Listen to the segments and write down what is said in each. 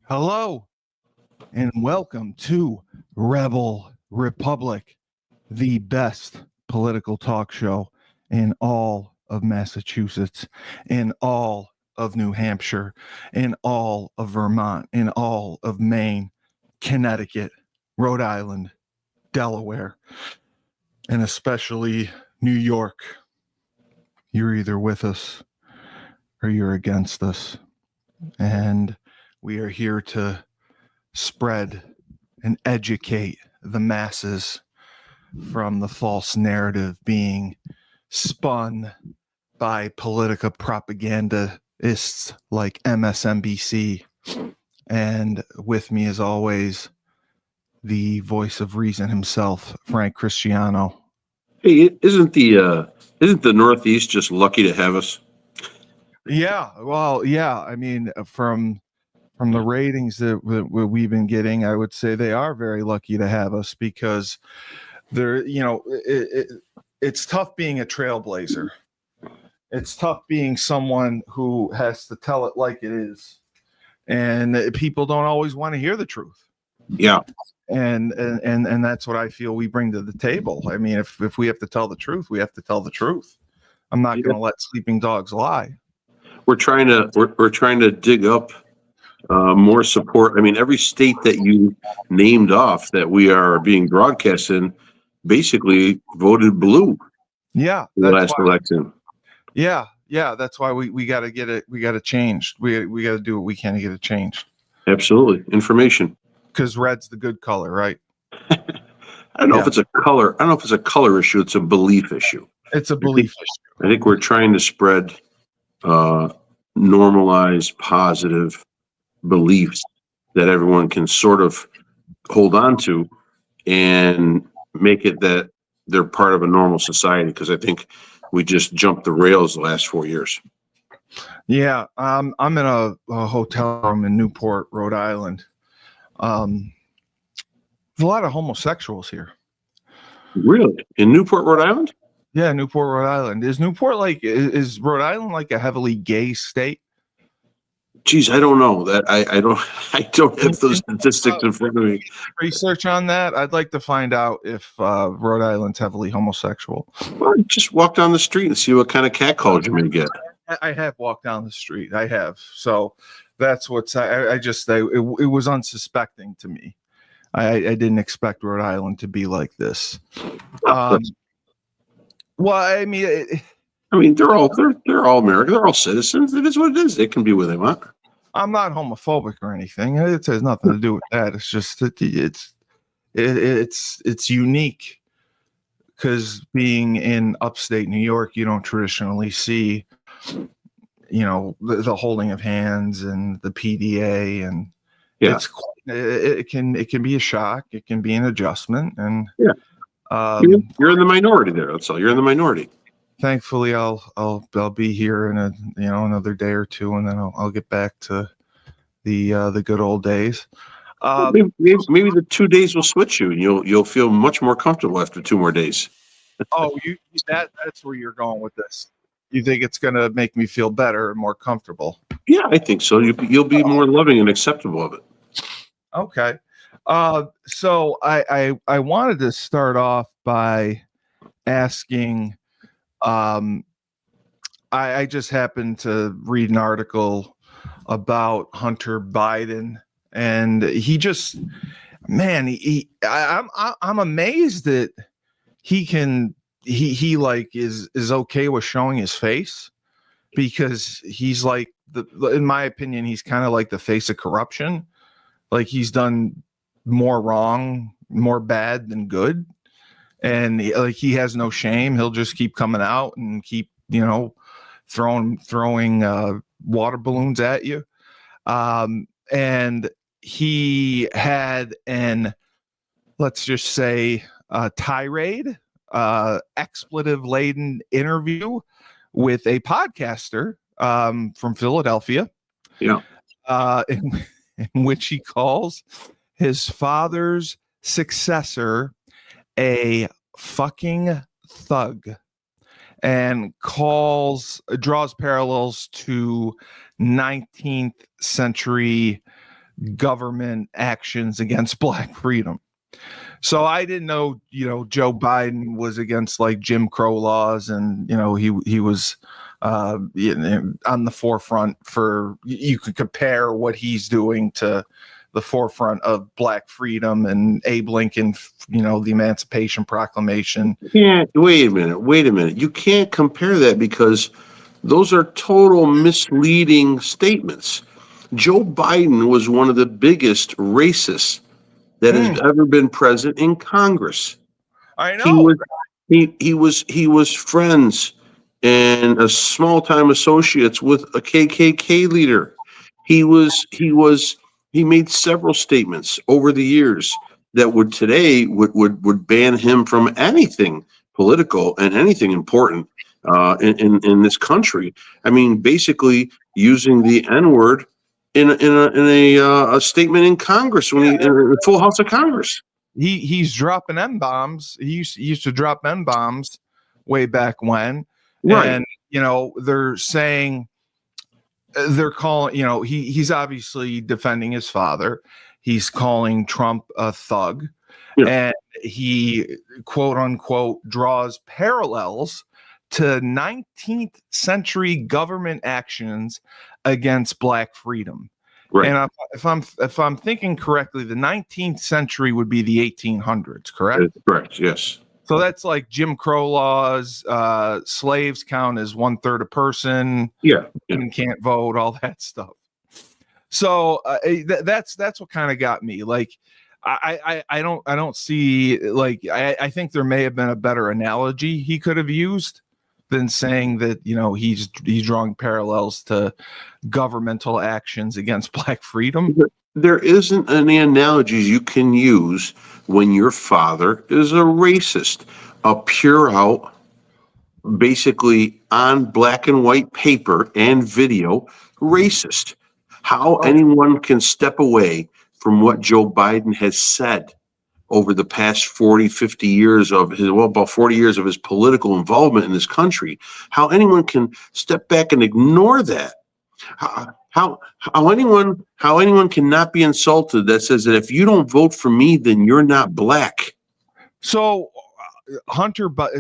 Hello and welcome to Rebel Republic, the best political talk show in all of Massachusetts, in all of New Hampshire, in all of Vermont, in all of Maine, Connecticut, Rhode Island, Delaware, and especially New York. You're either with us or you're against us. And we are here to spread and educate the masses from the false narrative being spun by Politica propagandists like MSNBC. And with me, as always, the voice of reason himself, Frank Cristiano. Hey, isn't the Northeast just lucky to have us? Yeah, well, yeah. I mean, from the ratings that we've been getting, I would say they are very lucky to have us because they're, it's tough being a trailblazer. It's tough being someone who has to tell it like it is. And people don't always want to hear the truth. Yeah. And that's what I feel we bring to the table. I mean, if we have to tell the truth, we have to tell the truth. I'm not going to let sleeping dogs lie. We're trying to dig up more support. I mean, every state that you named off that we are being broadcast in basically voted blue. Yeah, in the last election. Yeah, that's why we got to get it. We got to change. We got to do what we can to get it changed. Absolutely, information. Because red's the good color, right? I don't know if it's a color. I don't know if it's a color issue. It's a belief issue. It's a belief issue. I think we're trying to spread normalized, positive beliefs that everyone can sort of hold on to and make it that they're part of a normal society. Because I think we just jumped the rails the last 4 years. Yeah, I'm in a hotel room in Newport, Rhode Island. There's a lot of homosexuals here. Really? In Newport, Rhode Island? Yeah, Newport, Rhode Island. Is Rhode Island like a heavily gay state? Geez, I don't know that. I don't have those statistics in front of me. Research on that. I'd like to find out if Rhode Island's heavily homosexual. Well, just walk down the street and see what kind of catcalls you're going to get. I have walked down the street. I have. So that's what's. It was unsuspecting to me. I didn't expect Rhode Island to be like this. Well, I mean, they're all American. They're all citizens. It is what it is. They can be where they want. I'm not homophobic or anything. It has nothing to do with that. It's just that it's unique because being in upstate New York, you don't traditionally see, the holding of hands and the PDA, and it can be a shock. It can be an adjustment, and you're in the minority there. That's all. You're in the minority. Thankfully, I'll be here in another day or two, and then I'll get back to the good old days. Maybe the 2 days will switch you, and you'll feel much more comfortable after 2 more days. Oh, that's where you're going with this. You think it's going to make me feel better and more comfortable? Yeah, I think so. You'll be more loving and acceptable of it. Okay. So I wanted to start off by asking. I just happened to read an article about Hunter Biden, and I'm amazed that he like is okay with showing his face, because he's like in my opinion, he's kind of like the face of corruption. Like, he's done more wrong, more bad than good. And he has no shame. He'll just keep coming out and keep, throwing water balloons at you. And he had let's just say, tirade, expletive-laden interview with a podcaster from Philadelphia. Yeah. In which he calls his father's successor a fucking thug, and draws parallels to 19th century government actions against black freedom. So I didn't know, Joe Biden was against like Jim Crow laws, and he was on the forefront for. You could compare what he's doing to the forefront of black freedom and Abe Lincoln, the Emancipation Proclamation. Yeah, wait a minute. You can't compare that because those are total misleading statements. Joe Biden was one of the biggest racists that has ever been present in Congress. I know. He was friends and a small time associates with a KKK leader. He made several statements over the years that would ban him from anything political and anything important in this country. I mean, basically using the N-word in a statement in Congress when in the full House of Congress. He's dropping M-bombs. He used to drop M-bombs way back when. Right. And, they're saying, they're calling, he's obviously defending his father. He's calling Trump a thug. Yeah. And he, quote unquote, draws parallels to 19th century government actions against black freedom. Right. And if I'm thinking correctly, the 19th century would be the 1800s, correct? That's correct. Yes. So that's like Jim Crow laws. Slaves count as 1/3 a person. Yeah. Women can't vote. All that stuff. So that's what kind of got me. Like, I don't see, like, I think there may have been a better analogy he could have used than saying that, he's drawing parallels to governmental actions against black freedom. There isn't any analogies you can use when your father is a racist, a pure out, basically on black and white paper and video racist. How anyone can step away from what Joe Biden has said over the past 40, 50 years of his, about 40 years of his political involvement in this country, how anyone can step back and ignore that. How anyone cannot be insulted that says that if you don't vote for me, then you're not black. So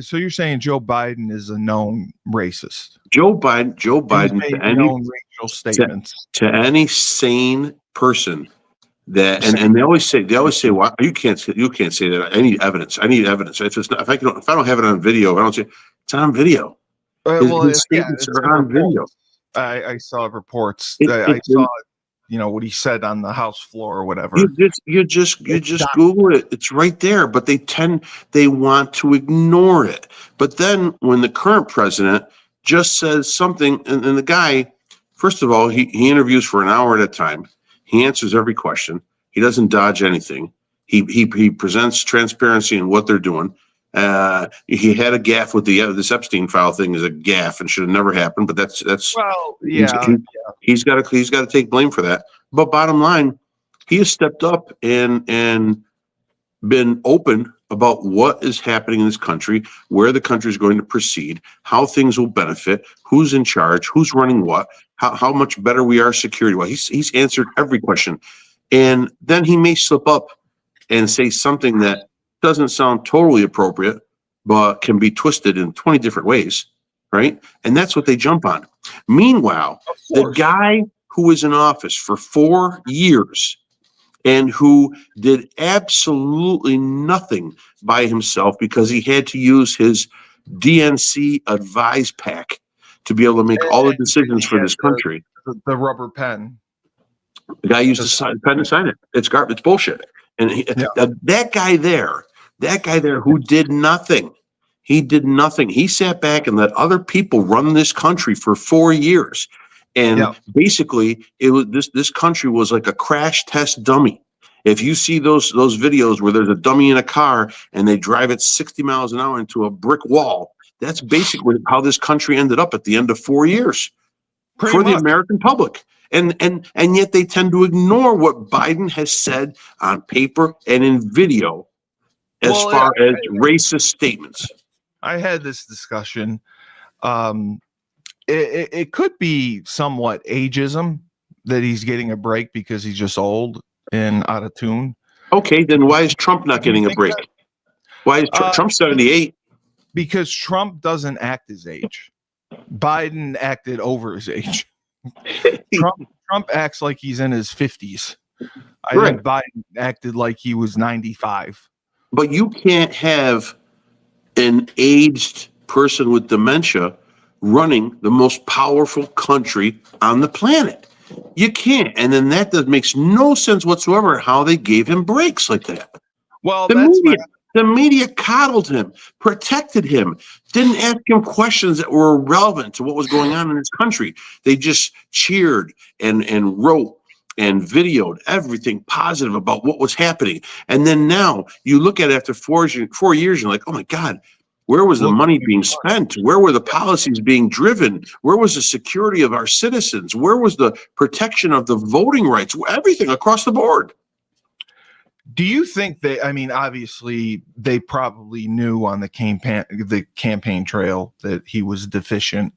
so you're saying Joe Biden is a known racist? Joe Biden to any racial statements to any sane person that and they always say well, you can't say that. I need evidence. If I don't have it on video, I don't say it's on video. His statements are on video. I saw reports. I saw, what he said on the House floor or whatever. You just Google it. It's right there. But they want to ignore it. But then when the current president just says something, and the guy, first of all, he interviews for an hour at a time. He answers every question. He doesn't dodge anything. He presents transparency in what they're doing. He had a gaffe with this Epstein file thing is a gaffe and should have never happened. But that's well, yeah. He's got to take blame for that. But bottom line, he has stepped up and been open about what is happening in this country, where the country is going to proceed, how things will benefit, who's in charge, who's running what, how much better we are security-wise. He's answered every question, and then he may slip up and say something that doesn't sound totally appropriate, but can be twisted in 20 different ways, right? And that's what they jump on. Meanwhile, the guy who was in office for 4 years and who did absolutely nothing by himself because he had to use his DNC advise pack to be able to make all the decisions for this country. The rubber pen. The guy used a pen to sign it. It's garbage. It's bullshit. And that guy there who did nothing. He did nothing. He sat back and let other people run this country for 4 years. And basically, it was this country was like a crash test dummy. If you see those videos where there's a dummy in a car and they drive it 60 miles an hour into a brick wall, that's basically how this country ended up at the end of 4 years for the American public. And yet they tend to ignore what Biden has said on paper and in video as far as racist statements. I had this discussion. It could be somewhat ageism that he's getting a break because he's just old and out of tune? Okay, then why is Trump not Do you getting a think break? that- Why is Uh, Trump 78? Because Trump doesn't act his age. Biden acted over his age. Trump acts like he's in his 50s. I Right. think Biden acted like he was 95. But you can't have an aged person with dementia running the most powerful country on the planet. You can't. And then makes no sense whatsoever how they gave him breaks like that. Well, The that's media, the media coddled him, protected him, didn't ask him questions that were relevant to what was going on in his country. They just cheered and wrote and videoed everything positive about what was happening. And then now you look at it after 4 years, you're like, oh my God, where was the Look, money being spent? Where were the policies being driven? Where was the security of our citizens? Where was the protection of the voting rights? Everything across the board. do you think I mean, obviously they probably knew on the campaign trail that he was deficient.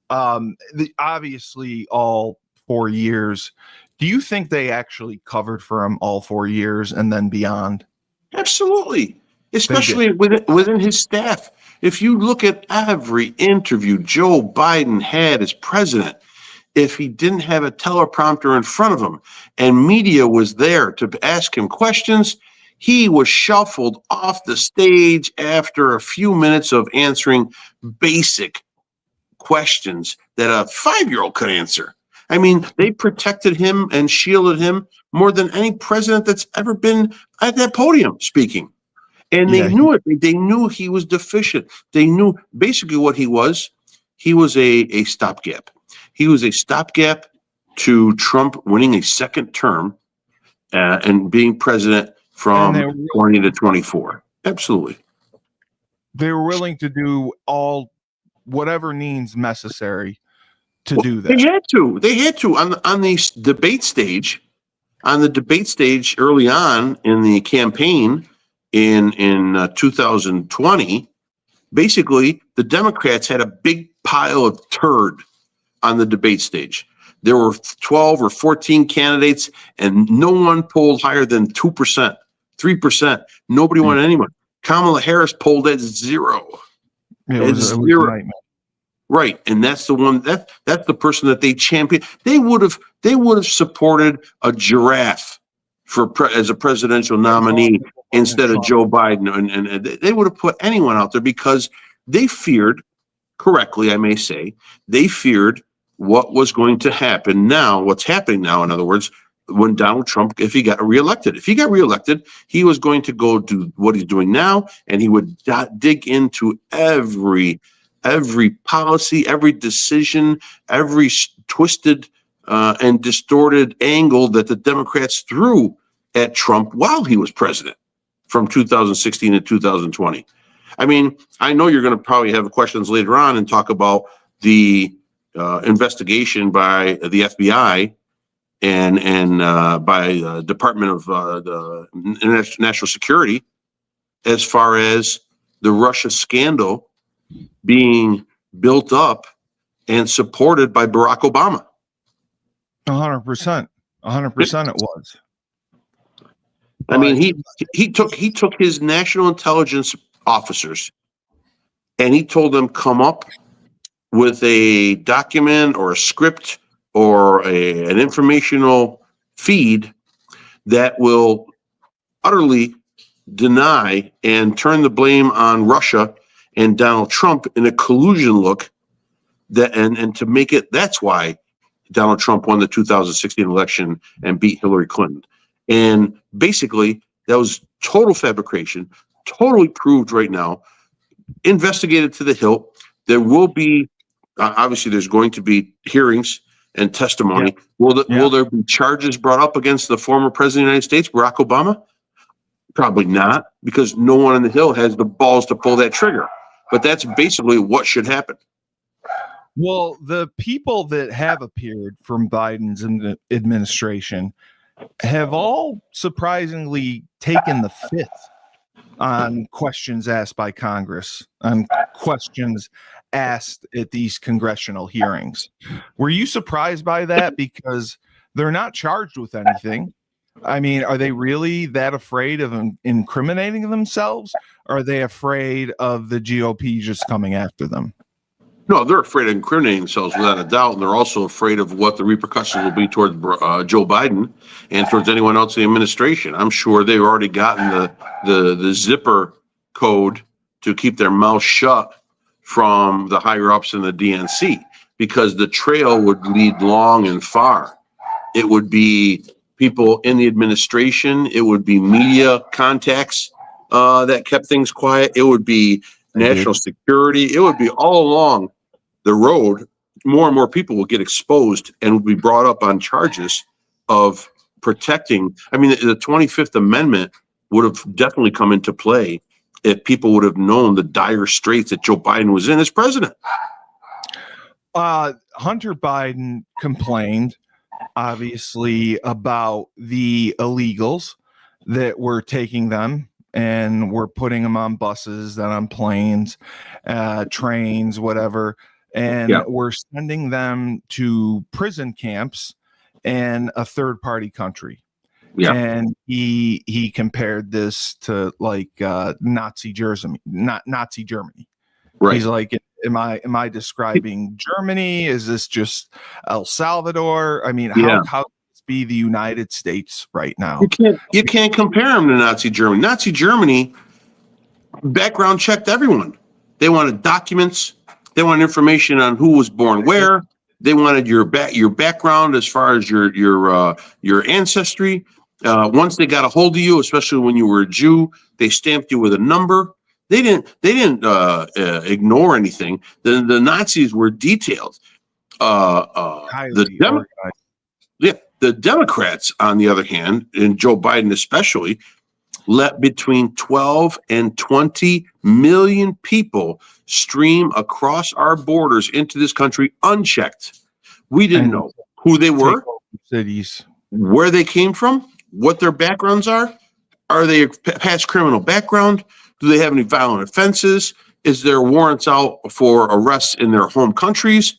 Obviously all 4 years. Do you think they actually covered for him all 4 years and then beyond? Absolutely. Especially within his staff. If you look at every interview Joe Biden had as president, if he didn't have a teleprompter in front of him and media was there to ask him questions, he was shuffled off the stage after a few minutes of answering basic questions that a 5-year-old could answer. I mean, they protected him and shielded him more than any president that's ever been at that podium speaking. And they Yeah. knew it. They knew he was deficient. They knew basically what he was. He was a stopgap. He was a stopgap to Trump winning a second term and being president from 20 to 24. Absolutely. They were willing to do whatever means necessary to do that. They had to. They had to on the debate stage. On the debate stage early on in the campaign in 2020, basically the Democrats had a big pile of turd on the debate stage. There were 12 or 14 candidates, and no one polled higher than 2%, 3%. Nobody wanted anyone. Kamala Harris polled at 0. It was a nightmare. Right, and that's the one that's the person that they championed. They would have supported a giraffe as a presidential nominee instead of Joe Biden, and they would have put anyone out there because they feared, correctly, I may say, they feared what was going to happen now. What's happening now, in other words, when Donald Trump, if he got reelected, he was going to go do what he's doing now, and he would dig into every policy, every decision, every twisted and distorted angle that the Democrats threw at Trump while he was president from 2016 to 2020. I mean, I know you're going to probably have questions later on and talk about the investigation by the FBI and by Department of the National Security as far as the Russia scandal being built up and supported by Barack Obama. 100%. 100% it was. I mean, he took his national intelligence officers and he told them, come up with a document or a script or an informational feed that will utterly deny and turn the blame on Russia and Donald Trump in a collusion look that and to make it, that's why Donald Trump won the 2016 election and beat Hillary Clinton. And basically that was total fabrication, totally proved right now, investigated to the hilt. There will be, obviously there's going to be hearings and testimony. Yeah. Will there be charges brought up against the former president of the United States, Barack Obama? Probably not, because no one on the Hill has the balls to pull that trigger. But that's basically what should happen. Well, the people that have appeared from Biden's administration have all surprisingly taken the fifth on questions asked by Congress, on questions asked at these congressional hearings. Were you surprised by that? Because They're not charged with anything. I mean, are they really that afraid of incriminating themselves? Or are they afraid of the GOP just coming after them? No, they're afraid of incriminating themselves without a doubt, and they're also afraid of what the repercussions will be towards Joe Biden and towards anyone else in the administration. I'm sure they've already gotten the zipper code to keep their mouth shut from the higher ups in the DNC, because the trail would lead long and far. It would be people in the administration. It would be media contacts that kept things quiet. It would be national security. It would be all along the road. More and more people will get exposed and will be brought up on charges of protecting. I mean, the 25th Amendment would have definitely come into play if people would have known the dire straits that Joe Biden was in as president. Hunter Biden complained, obviously, about the illegals that were taking them and were putting them on buses, then on planes, trains, whatever, and we're sending them to prison camps in a third-party country. Yeah. And he compared this to like Nazi Germany, not Nazi Germany. Right. He's like, am I describing Germany? Is this just El Salvador? I mean, how can this be the United States right now? You can't compare them to Nazi Germany. Nazi Germany background checked everyone. They wanted documents. They wanted information on who was born where. They wanted your background as far as your ancestry. Once they got a hold of you, especially when you were a Jew, they stamped you with a number. They didn't ignore anything. The Nazis were detailed. The Democrats, on the other hand, and Joe Biden especially, let between 12 and 20 million people stream across our borders into this country unchecked. We didn't know who they were, cities, where they came from, what their backgrounds are. Are they past criminal background? Do they have any violent offenses? Is there warrants out for arrests in their home countries?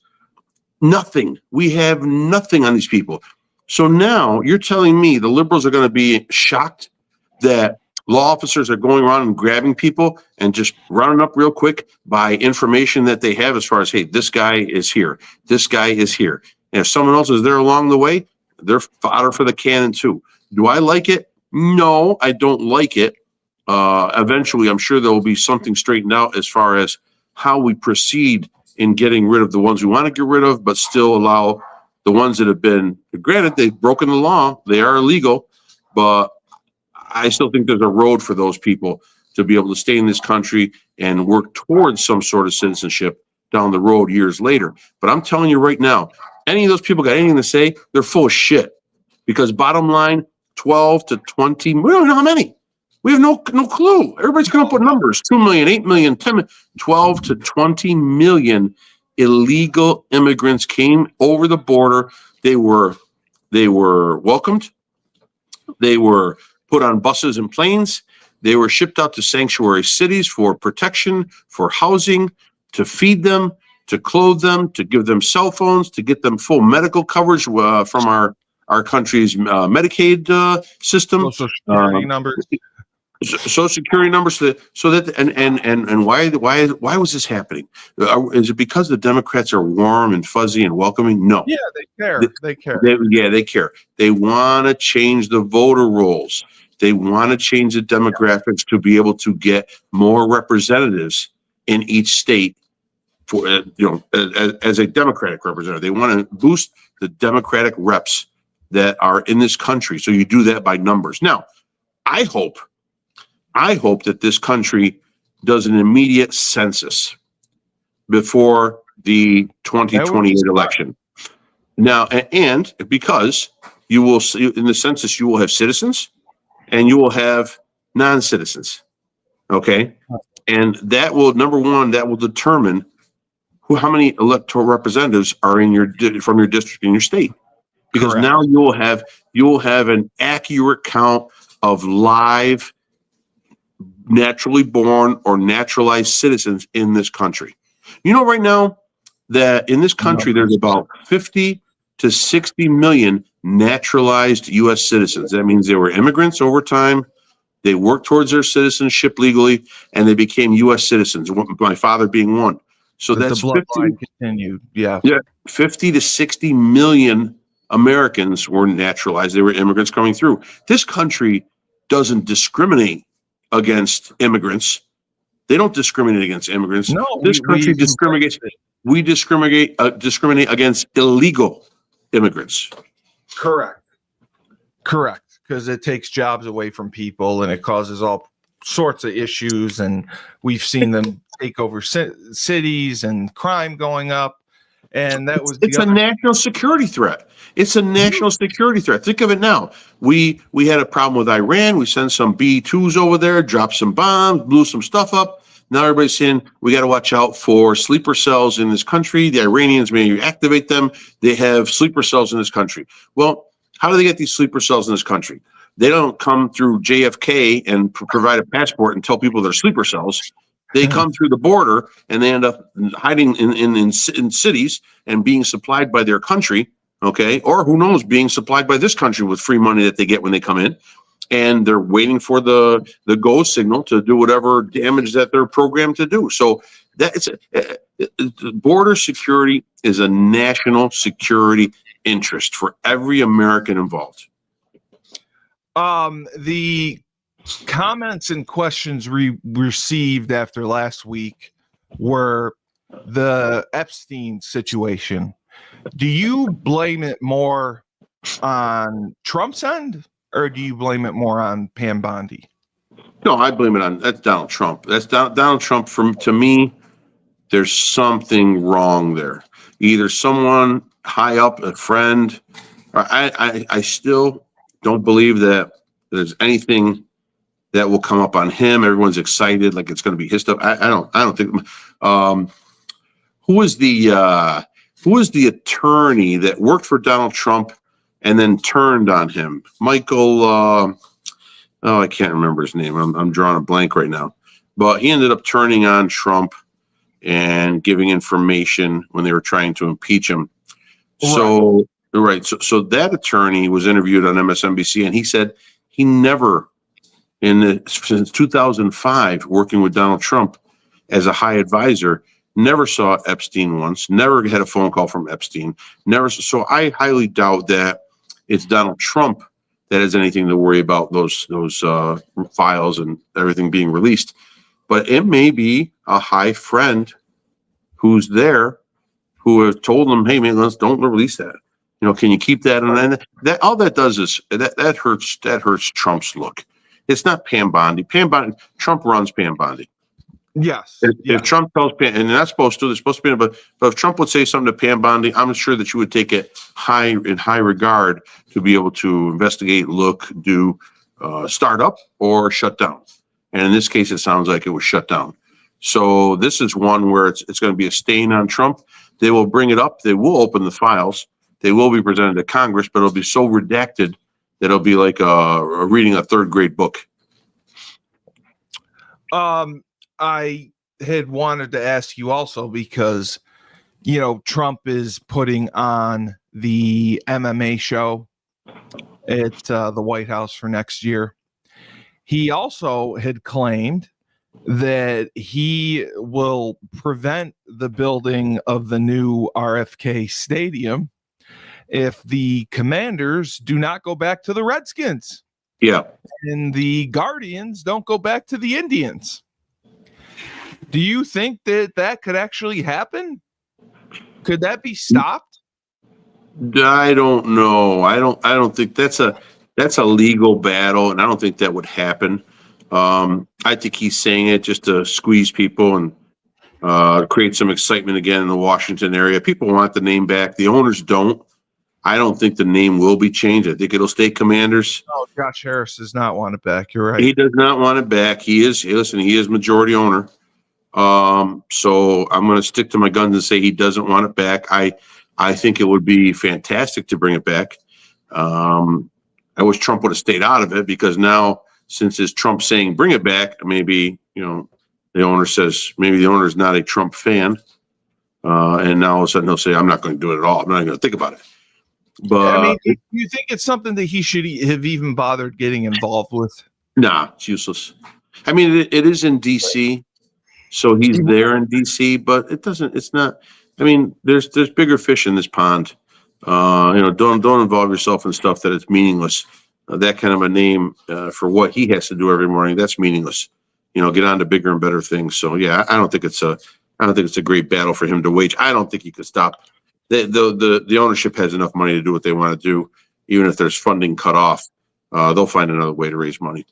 Nothing. We have nothing on these people. So now you're telling me the liberals are going to be shocked that law officers are going around and grabbing people and just rounding up real quick by information that they have as far as, hey, this guy is here. This guy is here. And if someone else is there along the way, they're fodder for the cannon too. Do I like it? No, I don't like it. Eventually, I'm sure there will be something straightened out as far as how we proceed in getting rid of the ones we want to get rid of, but still allow the ones that have been, granted, they've broken the law, they are illegal, but I still think there's a road for those people to be able to stay in this country and work towards some sort of citizenship down the road years later. But I'm telling you right now, any of those people got anything to say, they're full of shit. Because bottom line, 12 to 20, we don't know how many. We have no clue. Everybody's coming up with numbers, 2 million, 8 million, 10 million, 12 to 20 million illegal immigrants came over the border. They were welcomed. They were put on buses and planes. They were shipped out to sanctuary cities for protection, for housing, to feed them, to clothe them, to give them cell phones, to get them full medical coverage from our country's Medicaid system. Social Security numbers. Social Security numbers, so that and why was this happening? Is it because the Democrats are warm and fuzzy and welcoming? No. Yeah, they care. They care. They care. They want to change the voter rolls. They want to change the demographics to be able to get more representatives in each state for as a Democratic representative. They want to boost the Democratic reps that are in this country. So you do that by numbers. Now, I hope that this country does an immediate census before the 2028 election. Now, and because you will see in the census, you will have citizens and you will have non-citizens. Okay. And that will, number one, that will determine how many electoral representatives are from your district in your state. Because Correct. Now you'll have an accurate count of live, naturally born or naturalized citizens in this country. You know, right now that in this country, there's about 50 to 60 million naturalized U.S. citizens. That means they were immigrants over time. They worked towards their citizenship legally, and they became U.S. citizens, my father being one. So That that's the bloodline continued. Yeah. 50 to 60 million Americans were naturalized. They were immigrants coming through. This country doesn't discriminate against immigrants. They don't discriminate against immigrants. No, This country discriminates. We discriminate against illegal immigrants. Correct. Because it takes jobs away from people and it causes all sorts of issues. And we've seen them take over cities and crime going up. And that was it's a national security threat. It's a national security threat. Think of it now. We had a problem with Iran. We sent some B-2s over there, dropped some bombs, blew some stuff up. Now everybody's saying we got to watch out for sleeper cells in this country. The Iranians may activate them. They have sleeper cells in this country. Well, how do they get these sleeper cells in this country? They don't come through JFK and provide a passport and tell people they're sleeper cells. They come through the border and they end up hiding in cities and being supplied by their country, okay? Or who knows, being supplied by this country with free money that they get when they come in. And they're waiting for the go signal to do whatever damage that they're programmed to do. So that border security is a national security interest for every American involved. The comments and questions we received after last week were the Epstein situation. Do you blame it more on Trump's end, or do you blame it more on Pam Bondi? No, I blame it on that's Donald Trump. That's Donald Trump. To me, there's something wrong there. Either someone high up, a friend. I still don't believe that there's anything that will come up on him. Everyone's excited, like it's going to be his stuff. I don't think. Who was the attorney that worked for Donald Trump and then turned on him? Michael. I can't remember his name. I'm drawing a blank right now. But he ended up turning on Trump and giving information when they were trying to impeach him. So that attorney was interviewed on MSNBC, and he said he never, since 2005, working with Donald Trump as a high advisor, never saw Epstein once, never had a phone call from Epstein, never. So I highly doubt that it's Donald Trump that has anything to worry about those files and everything being released. But it may be a high friend who's there who have told them, hey, man, don't release that. Can you keep that? And that all that does is that hurts Trump's look. It's not Pam Bondi. Trump runs Pam Bondi. Yes. If Trump tells Pam, and they're not supposed to, they're supposed to be, but if Trump would say something to Pam Bondi, I'm sure that you would take it in high regard to be able to investigate, look, do, start up or shut down. And in this case, it sounds like it was shut down. So this is one where it's going to be a stain on Trump. They will bring it up. They will open the files. They will be presented to Congress, but it'll be so redacted that it'll be like reading a third grade book. I had wanted to ask you also because, Trump is putting on the MMA show at the White House for next year. He also had claimed that he will prevent the building of the new RFK Stadium if the Commanders do not go back to the Redskins. Yeah. And the Guardians don't go back to the Indians. Do you think that could actually happen? Could that be stopped? I don't know. I don't think that's a legal battle, and I don't think that would happen. I think he's saying it just to squeeze people and create some excitement again in the Washington area. People want the name back. The owners don't. I don't think the name will be changed. I think it'll stay Commanders. Oh, Josh Harris does not want it back. You're right. He does not want it back. He is majority owner. So I'm going to stick to my guns and say he doesn't want it back. I think it would be fantastic to bring it back. I wish Trump would have stayed out of it, because now, since it's Trump saying bring it back, maybe, the owner says, maybe the owner is not a Trump fan. And now all of a sudden he'll say, I'm not going to do it at all. I'm not going to think about it. But I mean, do you think it's something that he should have even bothered getting involved with? nah, it's useless. I mean, it is in DC, so he's there in DC, but it doesn't. It's not. I mean, there's bigger fish in this pond. Don't involve yourself in stuff that is meaningless. That kind of a name for what he has to do every morning, that's meaningless. Get on to bigger and better things. So yeah, I don't think it's a great battle for him to wage. I don't think he could stop. The ownership has enough money to do what they want to do, even if there's funding cut off. They'll find another way to raise money.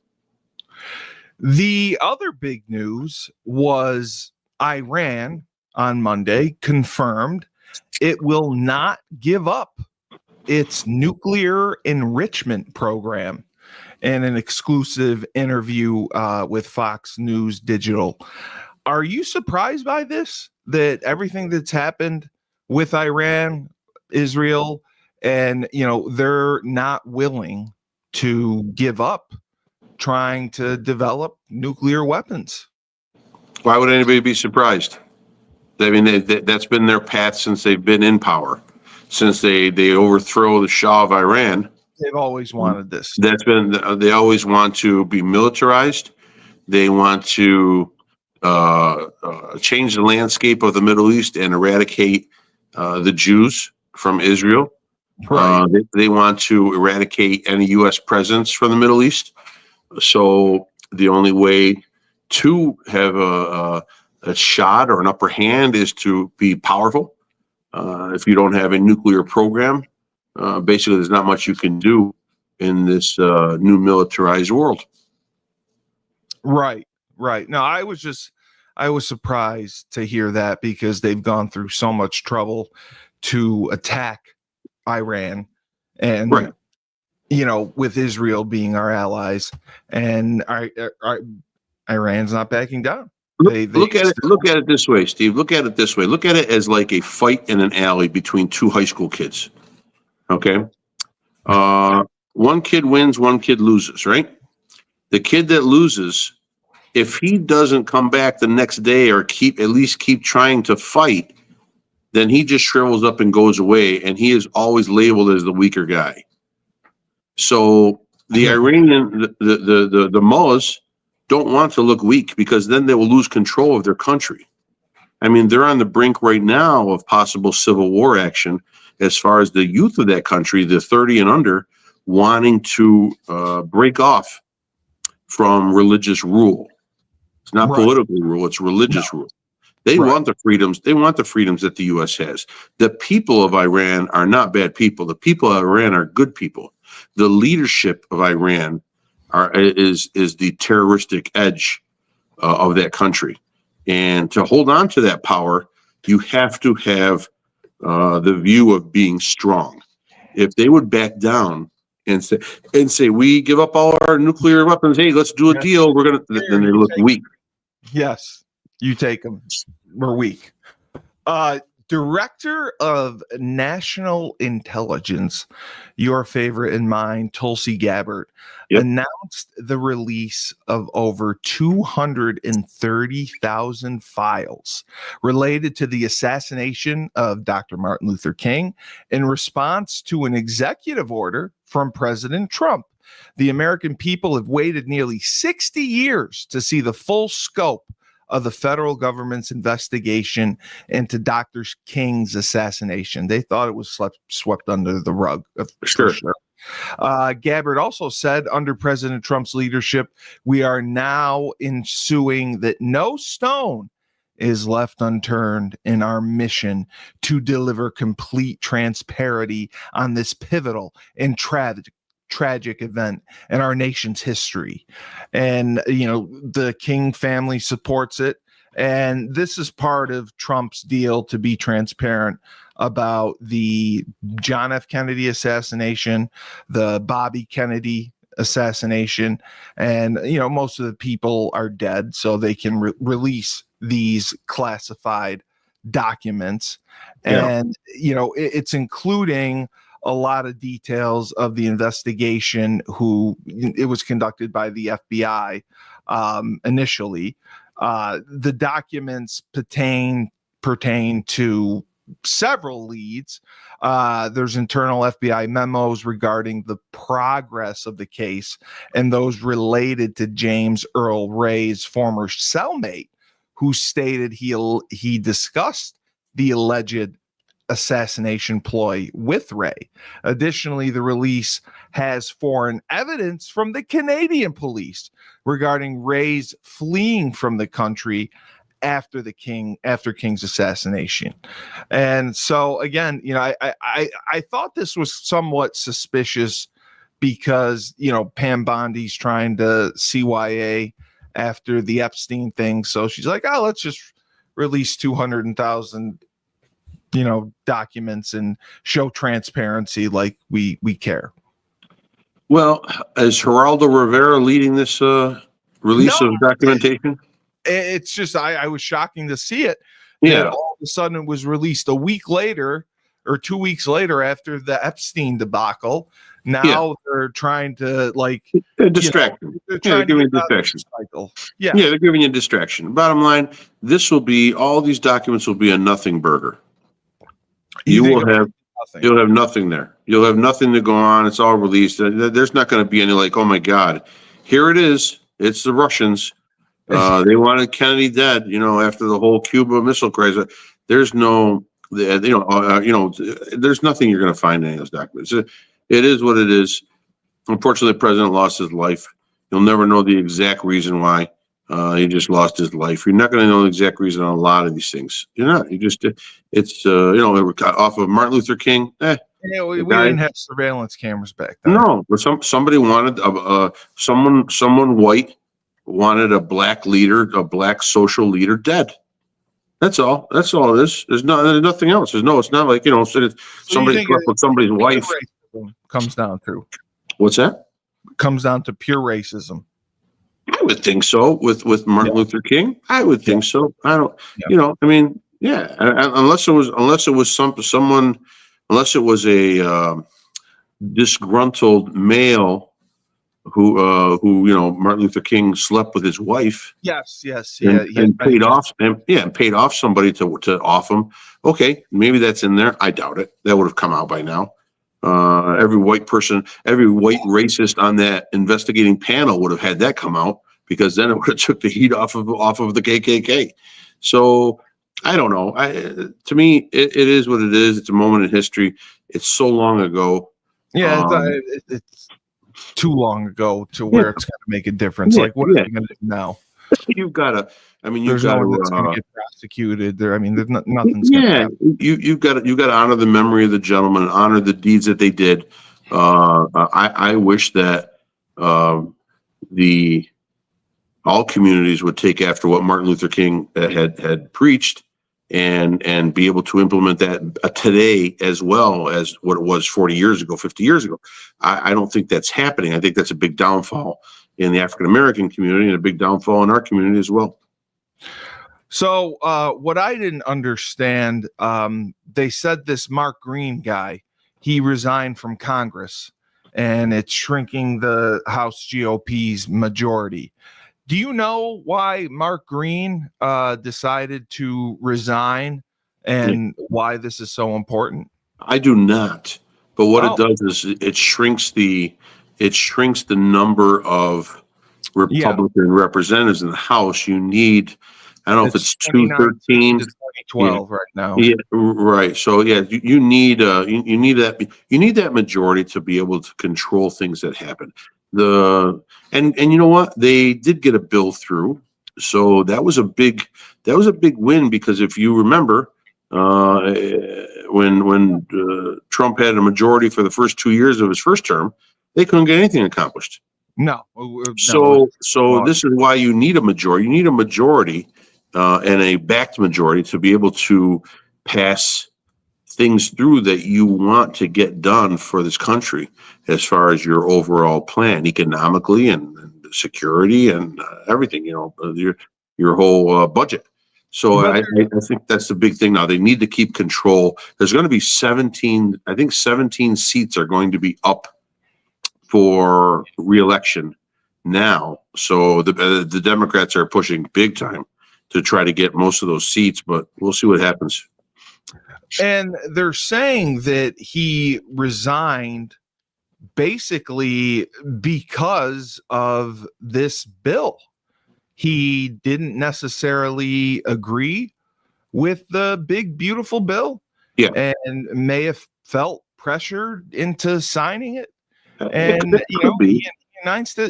The other big news was Iran on Monday confirmed it will not give up its nuclear enrichment program in an exclusive interview with Fox News Digital. Are you surprised by this, that everything that's happened with Iran, Israel, and, they're not willing to give up trying to develop nuclear weapons? Why would anybody be surprised? I mean, that's been their path since they've been in power, since they overthrow the Shah of Iran. They've always wanted this. They always want to be militarized. They want to change the landscape of the Middle East and eradicate the Jews from Israel. Right. They want to eradicate any U.S. presence from the Middle East. So the only way to have a shot or an upper hand is to be powerful. If you don't have a nuclear program, basically there's not much you can do in this new militarized world. Right. No, I was surprised to hear that, because they've gone through so much trouble to attack Iran, and Right. with Israel being our allies, and Iran's not backing down. Look at it this way, Steve. Look at it this way. Look at it as like a fight in an alley between two high school kids. Okay. One kid wins, one kid loses, right? The kid that loses, if he doesn't come back the next day or keep trying to fight, then he just shrivels up and goes away, and he is always labeled as the weaker guy. So the Iranian, the mullahs don't want to look weak, because then they will lose control of their country. I mean, they're on the brink right now of possible civil war action, as far as the youth of that country, the 30 and under, wanting to break off from religious rule. It's not political rule, it's religious rule. They want the freedoms. They want the freedoms that the U.S. has. The people of Iran are not bad people. The people of Iran are good people. The leadership of Iran is the terroristic edge of that country. And to hold on to that power, you have to have the view of being strong. If they would back down and say we give up all our nuclear weapons, hey, let's do a deal, then they look weak. Yes, you take them. We're weak. Director of National Intelligence, your favorite and mine, Tulsi Gabbard, announced the release of over 230,000 files related to the assassination of Dr. Martin Luther King in response to an executive order from President Trump. The American people have waited nearly 60 years to see the full scope of the federal government's investigation into Dr. King's assassination. They thought it was swept under the rug. Sure. Gabbard also said, under President Trump's leadership, we are now ensuing that no stone is left unturned in our mission to deliver complete transparency on this pivotal and tragic event in our nation's history. And the King family supports it, and this is part of Trump's deal to be transparent about the John F. Kennedy assassination, the Bobby Kennedy assassination, and most of the people are dead, so they can release these classified documents. And it's including a lot of details of the investigation. It was conducted by the FBI initially. The documents pertain to several leads. There's internal FBI memos regarding the progress of the case and those related to James Earl Ray's former cellmate, who stated he discussed the alleged assassination ploy with Ray. Additionally, the release has foreign evidence from the Canadian police regarding Ray's fleeing from the country after King's assassination. And so again, I thought this was somewhat suspicious because, Pam Bondi's trying to CYA after the Epstein thing. So she's like, oh, let's just release 200,000, documents and show transparency like we care. Well, is Geraldo Rivera leading this release of documentation? It's just, I was shocking to see it. Yeah. That all of a sudden it was released a week later or 2 weeks later after the Epstein debacle. Now they're trying to distraction. They're trying to give you to a distraction. Yeah, they're giving you a distraction. Bottom line, all these documents will be a nothing burger. You'll have nothing there. You'll have nothing to go on. It's all released. There's not going to be any oh my God, here it is. It's the Russians. They wanted Kennedy dead, after the whole Cuba Missile Crisis. There's no, there's nothing you're going to find in any of those documents. It is what it is. Unfortunately, the president lost his life. You'll never know the exact reason why he just lost his life. You're not going to know the exact reason on a lot of these things. You're not. You just, it's, off of Martin Luther King. We didn't have surveillance cameras back then. No, but somebody wanted someone white wanted a black leader, a black social leader dead. That's all. That's all it is. There's nothing else. It's not like, somebody slept with somebody's wife. Comes down to. What's that? Comes down to pure racism. I would think so with Martin Luther King. I would think so. I don't, unless it was a disgruntled male who Martin Luther King slept with his wife. Yes. And paid off somebody to off him. Okay, maybe that's in there. I doubt it. That would have come out by now. Every white racist on that investigating panel would have had that come out, because then it would have took the heat off of the KKK. So I don't know. To me, it is what it is. It's a moment in history. It's so long ago. Yeah, it's too long ago to where it's going to make a difference. What are you going to do now? You've got to. There's no one that's going to get prosecuted. There's nothing's. Yeah, you've got to honor the memory of the gentleman, and honor the deeds that they did. I wish that all communities would take after what Martin Luther King had preached, and be able to implement that today as well as what it was 40 years ago, 50 years ago. I don't think that's happening. I think that's a big downfall in the African American community, and a big downfall in our community as well. So what I didn't understand, they said this Mark Green guy, he resigned from Congress, and it's shrinking the House GOP's majority. Do you know why Mark Green decided to resign, and why this is so important? I do not. But what it does is it shrinks the number of Republican representatives in the House. You need, I don't know if it's 213 to 2012 right now. Yeah, right. So you need that majority to be able to control things that happen. And you know what? They did get a bill through, so that was a big win, because if you remember, when Trump had a majority for the first 2 years of his first term, they couldn't get anything accomplished. No. So this is why you need a majority. You need a majority and a backed majority to be able to pass things through that you want to get done for this country, as far as your overall plan, economically and security and everything, your whole budget. So I think that's the big thing now. They need to keep control. There's going to be 17 seats are going to be up for re-election now. So the Democrats are pushing big time to try to get most of those seats, but we'll see what happens. And they're saying that he resigned basically because of this bill. He didn't necessarily agree with the big, beautiful bill. Yeah. And may have felt pressured into signing it. It And, could be.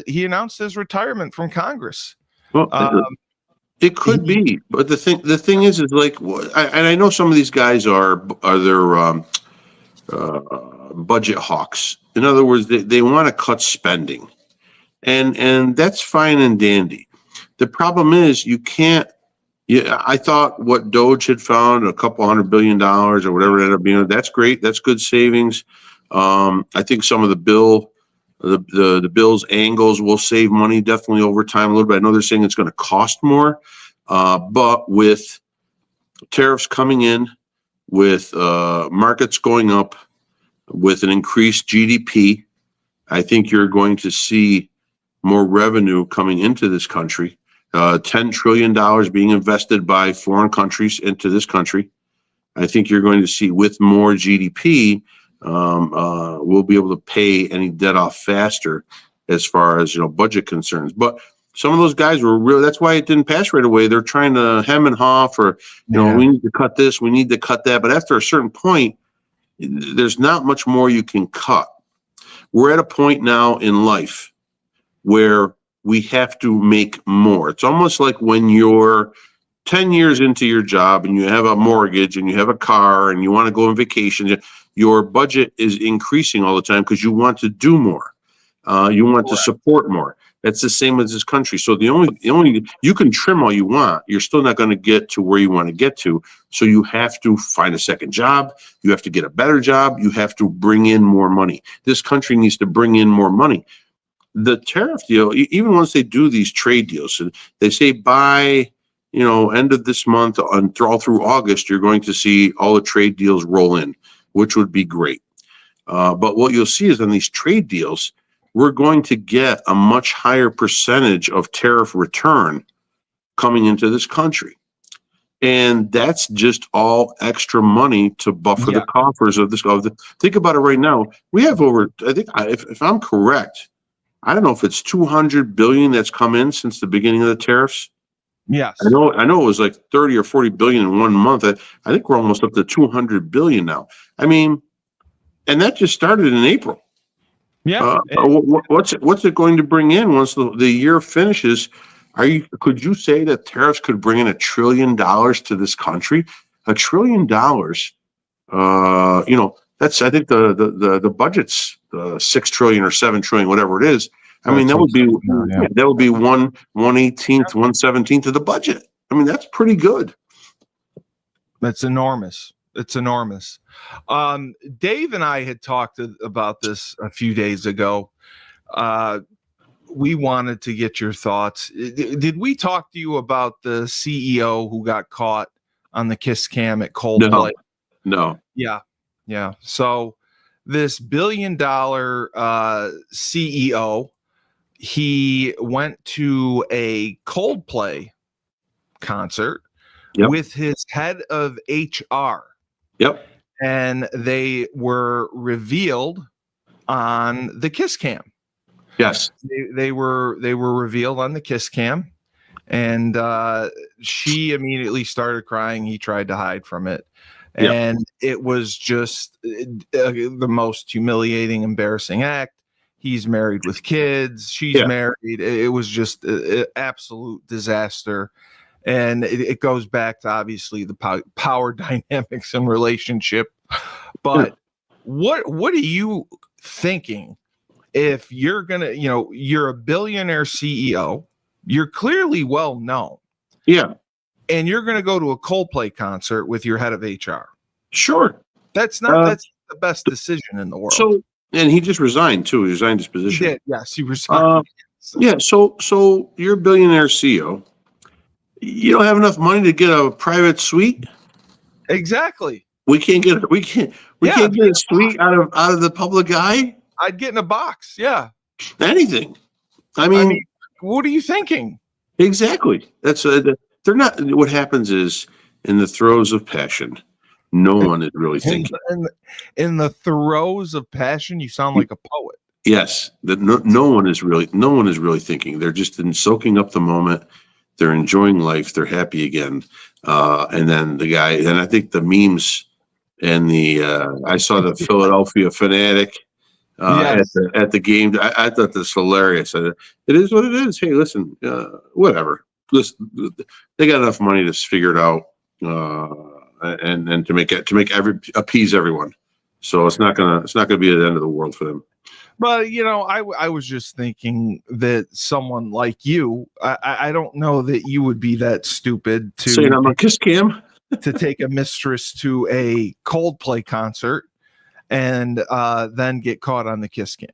he announced his retirement from Congress. Well, it could be, but the thing is like, and I know some of these guys are their budget hawks. In other words, they want to cut spending, and that's fine and dandy. The problem is you can't. Yeah, I thought what Doge had found, a couple $100 billion or whatever it ended up being, that's great. That's good savings. I think some of the bill's angles will save money definitely over time a little bit. I know they're saying it's going to cost more, but with tariffs coming in, with markets going up, with an increased GDP, I think you're going to see more revenue coming into this country. $10 trillion being invested by foreign countries into this country. I think you're going to see, with more GDP, we'll be able to pay any debt off faster as far as, budget concerns. But some of those guys were really, that's why it didn't pass right away. They're trying to hem and haw for, we need to cut this, we need to cut that. But after a certain point, there's not much more you can cut. We're at a point now in life where we have to make more. It's almost like when you're 10 years into your job and you have a mortgage and you have a car and you want to go on vacation, your budget is increasing all the time because you want to do more. You want to support more. That's the same as this country. So the only you can trim all you want, you're still not going to get to where you want to get to. So you have to find a second job. You have to get a better job. You have to bring in more money. This country needs to bring in more money. The tariff deal, even once they do these trade deals, they say by end of this month all through August, you're going to see all the trade deals roll in, which would be great. But what you'll see is on these trade deals, we're going to get a much higher percentage of tariff return coming into this country. And that's just all extra money to buffer the coffers of this. Think about it right now. We have over, I think, if I'm correct, I don't know if it's 200 billion that's come in since the beginning of the tariffs. Yes. I know it was like 30 or 40 billion in 1 month. I think we're almost up to 200 billion now. I mean, and that just started in April. Yeah. What's it going to bring in once the year finishes? Could you say that tariffs could bring in $1 trillion to this country? $1 trillion. That's, I think the budget's 6 trillion or 7 trillion, whatever it is. I mean, that would be 1/18, 1/17 of the budget. I mean, that's pretty good. That's enormous. It's enormous. Dave and I had talked about this a few days ago. We wanted to get your thoughts. Did we talk to you about the CEO who got caught on the kiss cam at Coldplay? No. Yeah. So this $1 billion CEO, he went to a Coldplay concert with his head of HR. Yep. And they were revealed on the kiss cam. Yes. They were revealed on the kiss cam, and she immediately started crying. He tried to hide from it. And it was just the most humiliating, embarrassing act. He's married with kids. She's married. It was just an absolute disaster. And it goes back to obviously the power dynamics and relationship. But what are you thinking if you're going to, you're a billionaire CEO, you're clearly well known. Yeah. And you're going to go to a Coldplay concert with your head of HR. Sure. That's the best decision in the world. So, and he just resigned too. He resigned his position. He did. Yes, he resigned. So you're a billionaire CEO. You don't have enough money to get a private suite. Exactly. We can't get a suite out of the public eye. I'd get in a box. Yeah. Anything. I mean, what are you thinking? Exactly. That's they're not. What happens is, in the throes of passion, No one is really In, thinking. in the throes of passion, you sound like a poet. Yes, that no one is really thinking. They're just soaking up the moment. They're enjoying life. They're happy again. And then the guy, and I think the memes and I saw the Philadelphia Fanatic Yes. at the game. I thought this hilarious. It is what it is. Hey, listen, whatever. Listen, they got enough money to figure it out, and to appease everyone. So it's not gonna be the end of the world for them. But I was just thinking that someone like you, I don't know that you would be that stupid Saying I'm a kiss cam. to take a mistress to a Coldplay concert and then get caught on the kiss cam.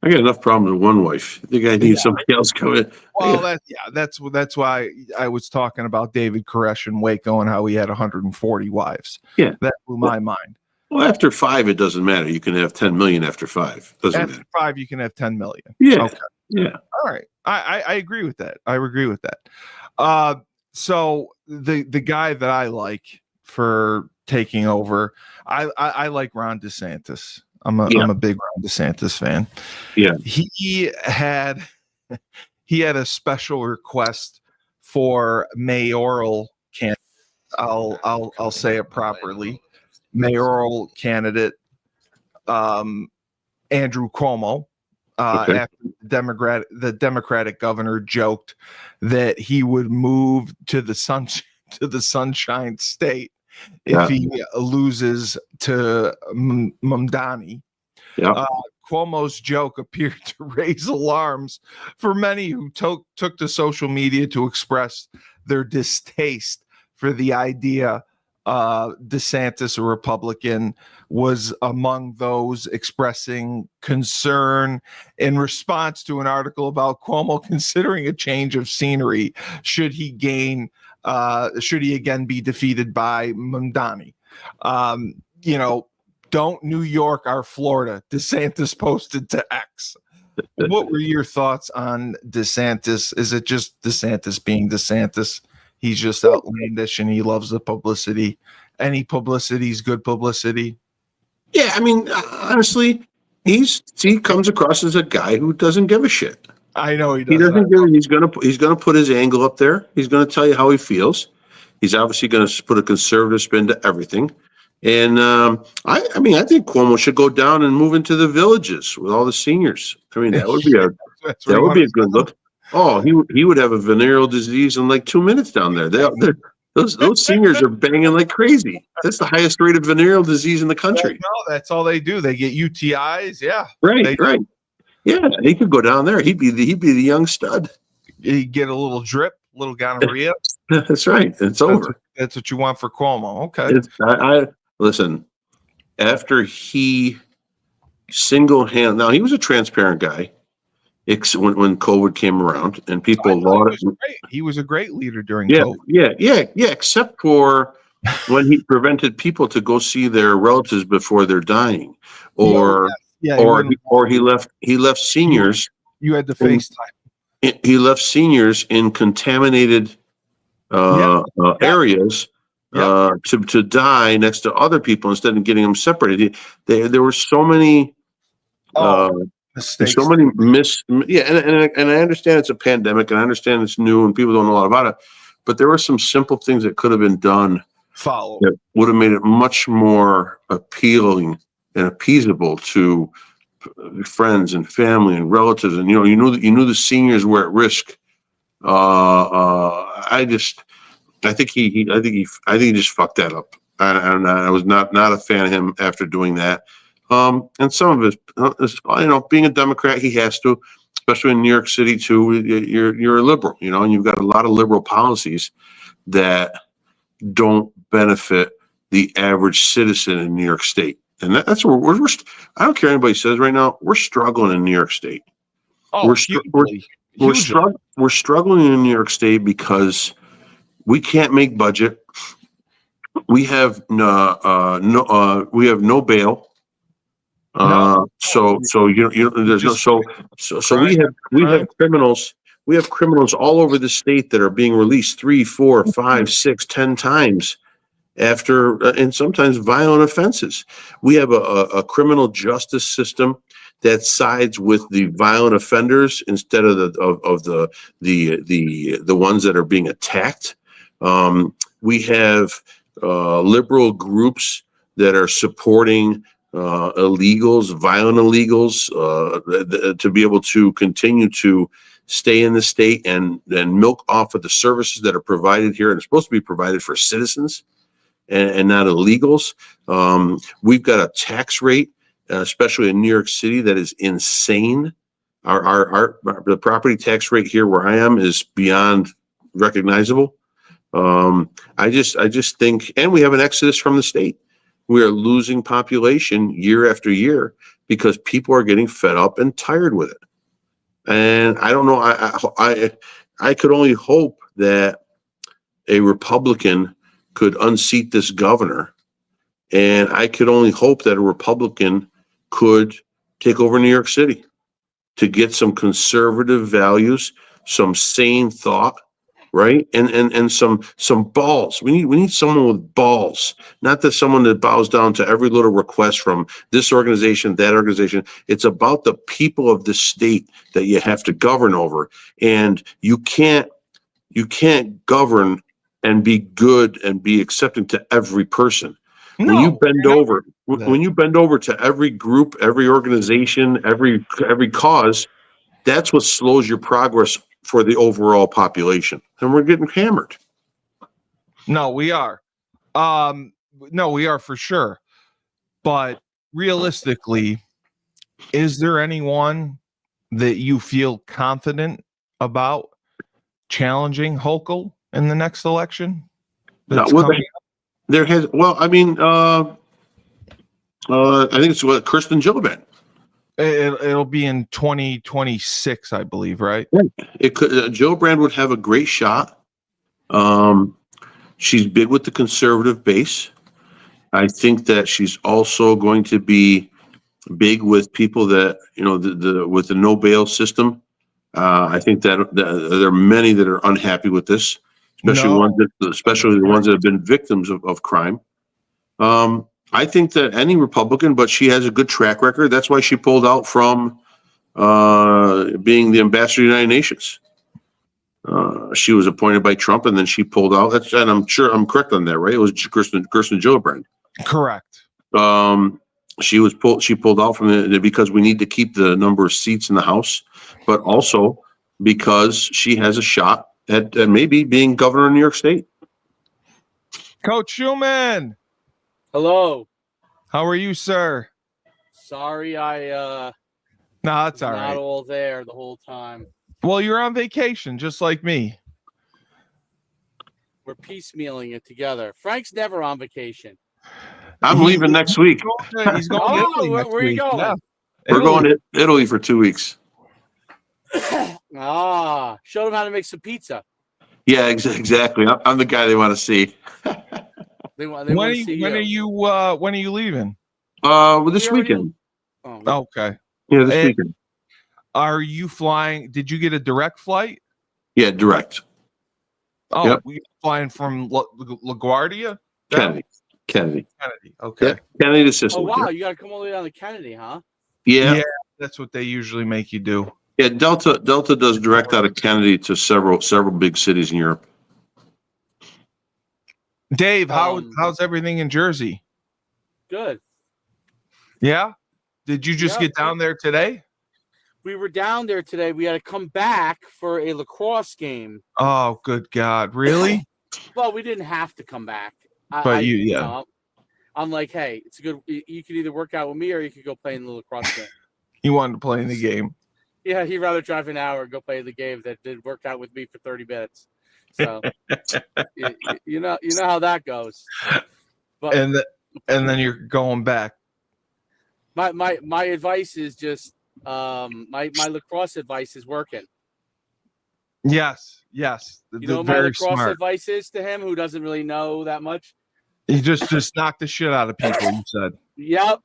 I got enough problems with one wife. I think I need somebody else coming. Well, that's why I was talking about David Koresh in Waco and how he had 140 wives. Yeah, that blew my mind. Well, after 5, it doesn't matter. You can have 10 million after 5. Doesn't after matter. 5, you can have 10 million. Yeah. Okay. Yeah. All right. I agree with that. I agree with that. So the guy that I like for taking over, I like Ron DeSantis. I'm a big Ron DeSantis fan. Yeah. He had a special request for mayoral candidate. I'll say it properly. Mayoral candidate Andrew Cuomo. Okay. After the Democratic governor joked that he would move to the Sunshine State if he loses to Mamdani. Yeah. Cuomo's joke appeared to raise alarms for many who took to social media to express their distaste for the idea DeSantis, a Republican, was among those expressing concern in response to an article about Cuomo considering a change of scenery should he again be defeated by Mamdani. Don't New York or Florida, DeSantis posted to X. What were your thoughts on DeSantis? Is it just DeSantis being DeSantis? He's just outlandish and he loves the publicity. Any publicity is good publicity. Yeah, I mean, honestly, he comes across as a guy who doesn't give a shit. I know he does. He doesn't give. He's gonna put his angle up there. He's gonna tell you how he feels. He's obviously gonna put a conservative spin to everything. And I think Cuomo should go down and move into the villages with all the seniors. I mean, that would be a good look. Oh, he would have a venereal disease in like 2 minutes down there. Those seniors are banging like crazy. That's the highest rate of venereal disease in the country. No, that's all they do. They get UTIs. Yeah, right. Yeah, he could go down there. He'd be the young stud. He'd get a little drip, a little gonorrhea. That's right. It's over. That's what you want for Cuomo. Okay. Listen. After he single-handed, now he was a transparent guy. When COVID came around and people lauded him. He was a great leader during COVID. Yeah. Except for when he prevented people to go see their relatives before they're dying, or he left seniors. You had to FaceTime. He left seniors in contaminated areas to die next to other people instead of getting them separated. There were so many. Mistakes. So many and I understand it's a pandemic and I understand it's new and people don't know a lot about it, but there were some simple things that could have been done that would have made it much more appealing and appeasable to friends and family and relatives. And you knew the seniors were at risk. I think he just fucked that up. And I was not a fan of him after doing that. And some of it, being a Democrat, he has to, especially in New York City too. You're a liberal, and you've got a lot of liberal policies that don't benefit the average citizen in New York State. And that's where we're I don't care what anybody says right now. We're struggling in New York State. We're struggling in New York State because we can't make budget. We have no bail. So we have criminals. We have criminals all over the state that are being released 3, 4, 5, 6, 10 times, after and sometimes violent offenses. We have a criminal justice system that sides with the violent offenders instead of the ones that are being attacked. We have liberal groups that are supporting illegals, violent illegals, to be able to continue to stay in the state and milk off of the services that are provided here and are supposed to be provided for citizens and not illegals. We've got a tax rate, especially in New York City, that is insane. The property tax rate here where I am is beyond recognizable. I just think, and we have an exodus from the state. We are losing population year after year because people are getting fed up and tired with it. And I don't know. I could only hope that a Republican could unseat this governor, and I could only hope that a Republican could take over New York City to get some conservative values, some sane thought, right? And some balls. We need someone with balls, not that someone that bows down to every little request from this organization, that organization. It's about the people of the state that you have to govern over, and you can't govern and be good and be accepting to every person. When you bend over, to every group, every organization, every cause, that's what slows your progress for the overall population. And we're getting hammered. No, we are. No, we are for sure. But realistically, is there anyone that you feel confident about challenging Hochul in the next election? There has, well, I mean, I think it's Kirsten Gillibrand. It'll be in 2026, I believe, right? It could. Gillibrand would have a great shot. She's big with the conservative base. I think that she's also going to be big with people that, with the no bail system. I think that there are many that are unhappy with this, especially the ones that have been victims of crime. I think that any Republican, but she has a good track record. That's why she pulled out from being the ambassador to the United Nations. She was appointed by Trump, and then she pulled out. And I'm sure I'm correct on that, right? It was Kirsten Gillibrand. Correct. She pulled out from it because we need to keep the number of seats in the House, but also because she has a shot at maybe being governor of New York State. Coach Schumann. Hello. How are you, sir? Sorry, no, that's all right. Not all there the whole time. Well, you're on vacation, just like me. We're piecemealing it together. Frank's never on vacation. I'm leaving next week. He's going to Italy next where are you going? Yeah. We're going to Italy for 2 weeks. Showed him how to make some pizza. Yeah, exactly. I'm the guy they want to see. When are you leaving? This weekend. Okay. Yeah, this weekend. Are you flying? Did you get a direct flight? Yeah, direct. Oh, yep. You're flying from LaGuardia? Kennedy. Okay. Yeah, Kennedy to Sicily. Oh, wow. You got to come all the way down to Kennedy, huh? Yeah. That's what they usually make you do. Yeah, Delta does direct out of Kennedy to several big cities in Europe. Dave, how's everything in Jersey? Good. Yeah? Did you just get down there today? We were down there today. We had to come back for a lacrosse game. Oh, good God. Really? Well, we didn't have to come back. I'm like, hey, it's a good. You could either work out with me or you could go play in the lacrosse game. You wanted to play in the game. Yeah, he'd rather drive an hour and go play the game than did work out with me for 30 minutes. So, you know how that goes. But, and then you're going back. My advice is just my lacrosse advice is working. Yes. My lacrosse advice is to him, who doesn't really know that much. He just knocked the shit out of people. You said. Yep.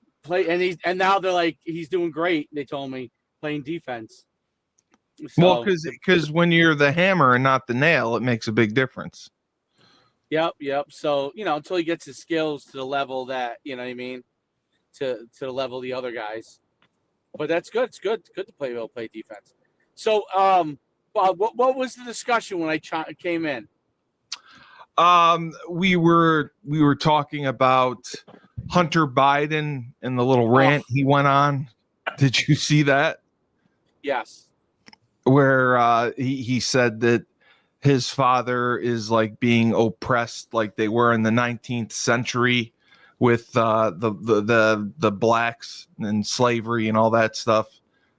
And now they're like, he's doing great. They told me, playing defense. So, well, because when you're the hammer and not the nail, it makes a big difference. Yep. So, until he gets his skills to the level that, you know what I mean, to the level of the other guys. But that's good. It's good. It's good to play defense. So, Bob, what was the discussion when I came in? We were talking about Hunter Biden and the little rant he went on. Did you see that? Yes. Where he said that his father is like being oppressed like they were in the 19th century with the blacks and slavery and all that stuff.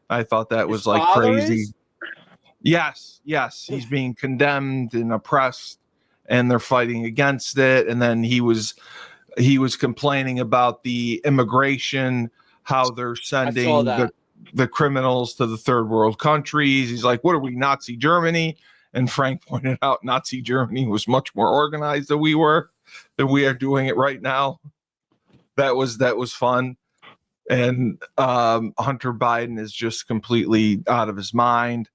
I thought that was like crazy. Yes, he's being condemned and oppressed, and they're fighting against it. And then he was complaining about the immigration, how they're sending the criminals to the third world countries. He's like, what are we, Nazi Germany? And Frank pointed out Nazi Germany was much more organized than we are doing it right now. That was fun. And Hunter Biden is just completely out of his mind.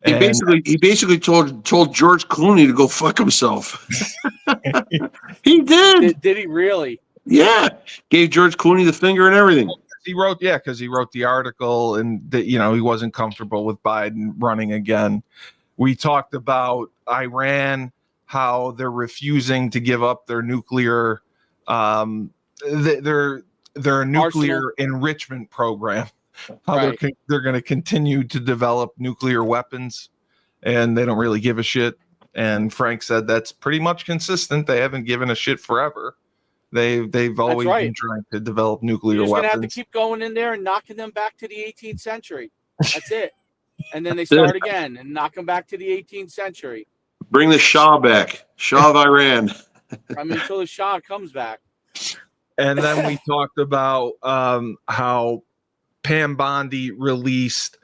He basically told George Clooney to go fuck himself. He did. Did he really? Yeah. Gave George Clooney the finger and everything. Because he wrote the article, and that, he wasn't comfortable with Biden running again. We talked about Iran, how they're refusing to give up their nuclear, their nuclear enrichment program. How they're going to continue to develop nuclear weapons, and they don't really give a shit. And Frank said that's pretty much consistent. They haven't given a shit forever. They've always been trying to develop nuclear weapons. You're going to have to keep going in there and knocking them back to the 18th century. That's it. And then they start again and knock them back to the 18th century. Bring the Shah back. Shah of Iran. I mean, until the Shah comes back. And then we talked about how Pam Bondi released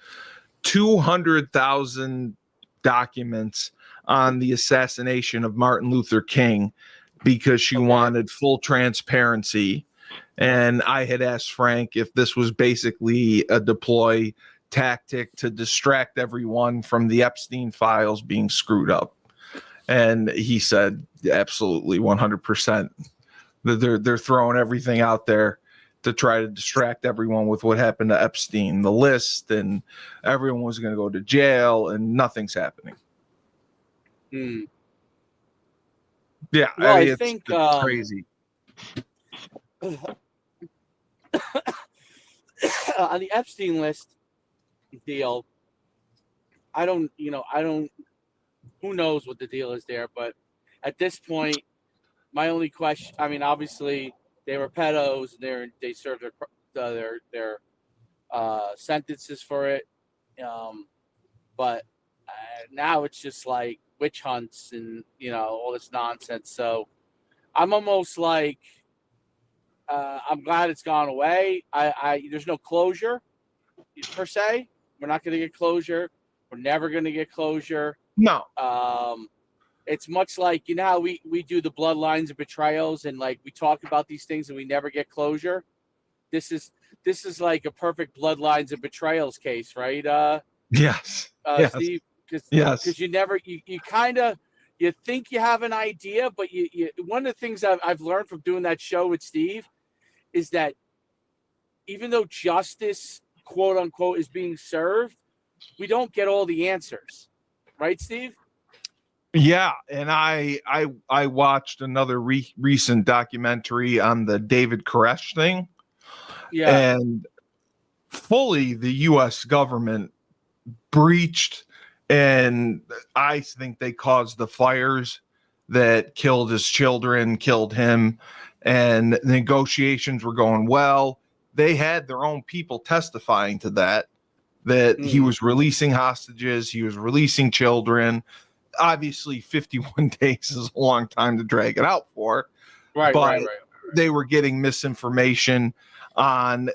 200,000 documents on the assassination of Martin Luther King because she wanted full transparency. And I had asked Frank if this was basically a deploy tactic to distract everyone from the Epstein files being screwed up. And he said, absolutely, 100%. They're throwing everything out there to try to distract everyone with what happened to Epstein, the list, and everyone was going to go to jail, and nothing's happening. Yeah, well, I think it's crazy. On the Epstein list deal, I don't, who knows what the deal is there, but at this point, my only question, I mean, obviously they were pedos, and they served their sentences for it, but now it's just like witch hunts and all this nonsense. So I'm almost like I'm glad it's gone away. There's no closure per se. We're not going to get closure. We're never going to get closure. No. It's much like, how we do the bloodlines and betrayals, and like we talk about these things and we never get closure. This is like a perfect bloodlines and betrayals case, right? Yes. Steve, because you kind of, you think you have an idea, but you one of the things I've learned from doing that show with Steve is that even though justice, quote unquote, is being served, we don't get all the answers, right, Steve? Yeah, and I watched another recent documentary on the David Koresh thing. Yeah, and fully the U.S. government breached, and I think they caused the fires that killed his children, killed him, and the negotiations were going well. They had their own people testifying to that he was releasing hostages, he was releasing children. Obviously 51 days is a long time to drag it out for. Right. They were getting misinformation on.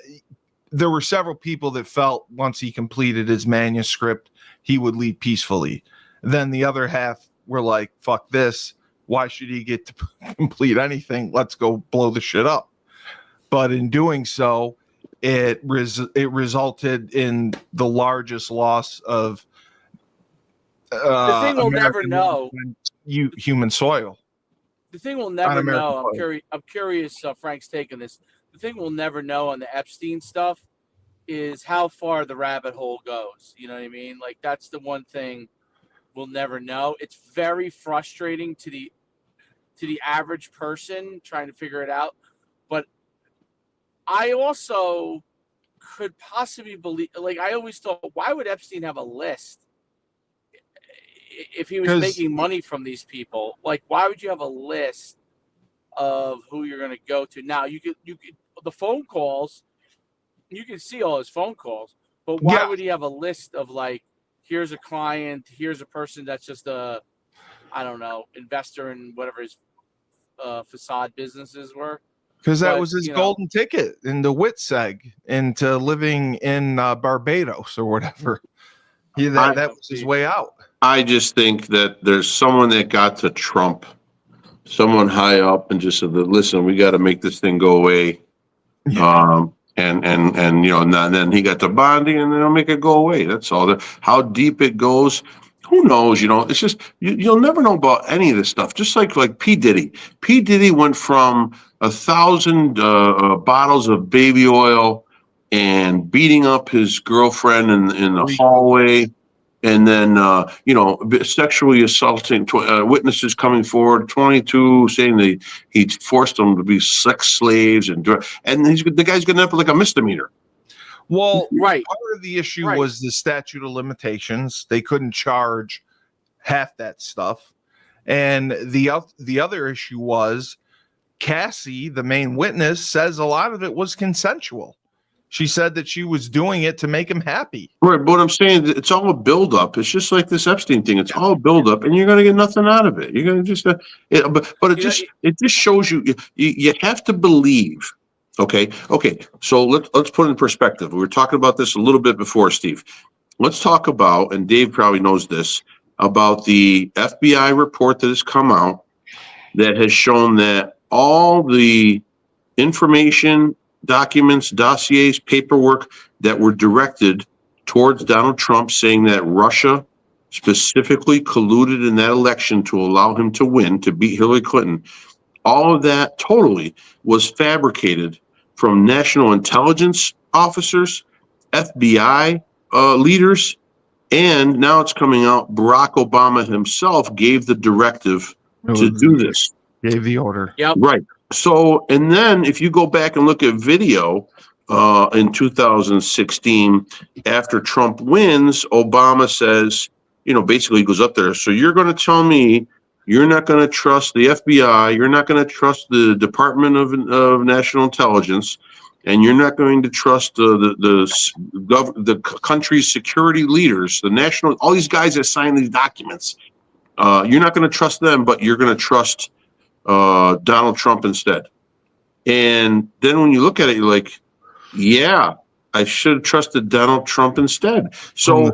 There were several people that felt once he completed his manuscript, he would leave peacefully. Then the other half were like, fuck this. Why should he get to complete anything? Let's go blow the shit up. But in doing so, it resulted in the largest loss of the thing we'll never know. Human soil. the thing we'll never American know. Pie. I'm curious. Frank's take on this. The thing we'll never know on the Epstein stuff is how far the rabbit hole goes. You know what I mean? Like that's the one thing we'll never know. It's very frustrating to the average person trying to figure it out. But I also could possibly believe, like I always thought, why would Epstein have a list if he was 'Cause- making money from these people? Like, why would you have a list of who you're going to go to? Now you could the phone calls, you can see all his phone calls, but why Yeah. would he have a list of like, here's a client, here's a person that's just a, I don't know, investor in whatever his facade businesses were? Because that But, was his you know- golden ticket into WITSEG, into living in Barbados or whatever. That was his way out. I just think that there's someone that got to Trump, someone high up, and just said, "Listen, we got to make this thing go away." Yeah. And you know, and then he got to Bondi, and then they'll make it go away. That's all. How deep it goes, who knows? You know, it's just you'll never know about any of this stuff. Just like P Diddy. P Diddy went from 1,000 bottles of baby oil and beating up his girlfriend in the hallway. And then, you know, sexually assaulting witnesses coming forward, 22 saying he forced them to be sex slaves, and the guy's going to have like a misdemeanor. Well, Right. part of the issue Right. was the statute of limitations. They couldn't charge half that stuff. And the other issue was Cassie, the main witness, says a lot of it was consensual. She said that she was doing it to make him happy. Right, but what I'm saying, it's all a buildup. It's just like this Epstein thing. It's all a buildup, and you're going to get nothing out of it. You're going to just, but it just shows you have to believe. Okay. So let's put it in perspective. We were talking about this a little bit before, Steve. Let's talk about, and Dave probably knows this, about the FBI report that has come out that has shown that all the information, documents, dossiers, paperwork that were directed towards Donald Trump, saying that Russia specifically colluded in that election to allow him to win, to beat Hillary Clinton. All of that totally was fabricated from national intelligence officers, FBI leaders, and now it's coming out Barack Obama himself gave the directive to do this. Gave the order. Yep. Right. So, and then if you go back and look at video in 2016, after Trump wins, Obama says, you know, basically he goes up there. So you're going to tell me you're not going to trust the FBI, you're not going to trust the Department of National Intelligence, and you're not going to trust the country's security leaders, the national, all these guys that sign these documents. You're not going to trust them, but you're going to trust Donald Trump instead. And then when you look at it, you're like, yeah, I should have trusted Donald Trump instead. So,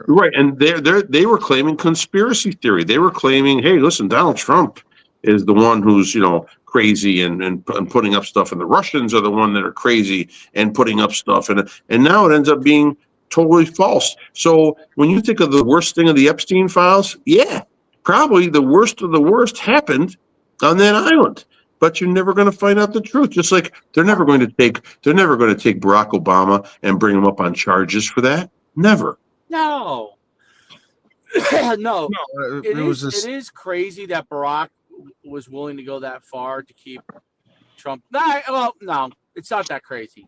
right. And they were claiming conspiracy theory. They were claiming, hey, listen, Donald Trump is the one who's, you know, crazy and putting up stuff. And the Russians are the one that are crazy and putting up stuff. And now it ends up being totally false. So when you think of the worst thing of the Epstein files, yeah, probably the worst of the worst happened on that island, but you're never going to find out the truth. Just like they're never going to take Barack Obama and bring him up on charges for that. Never. No. No. It is crazy that Barack was willing to go that far to keep Trump. No, it's not that crazy.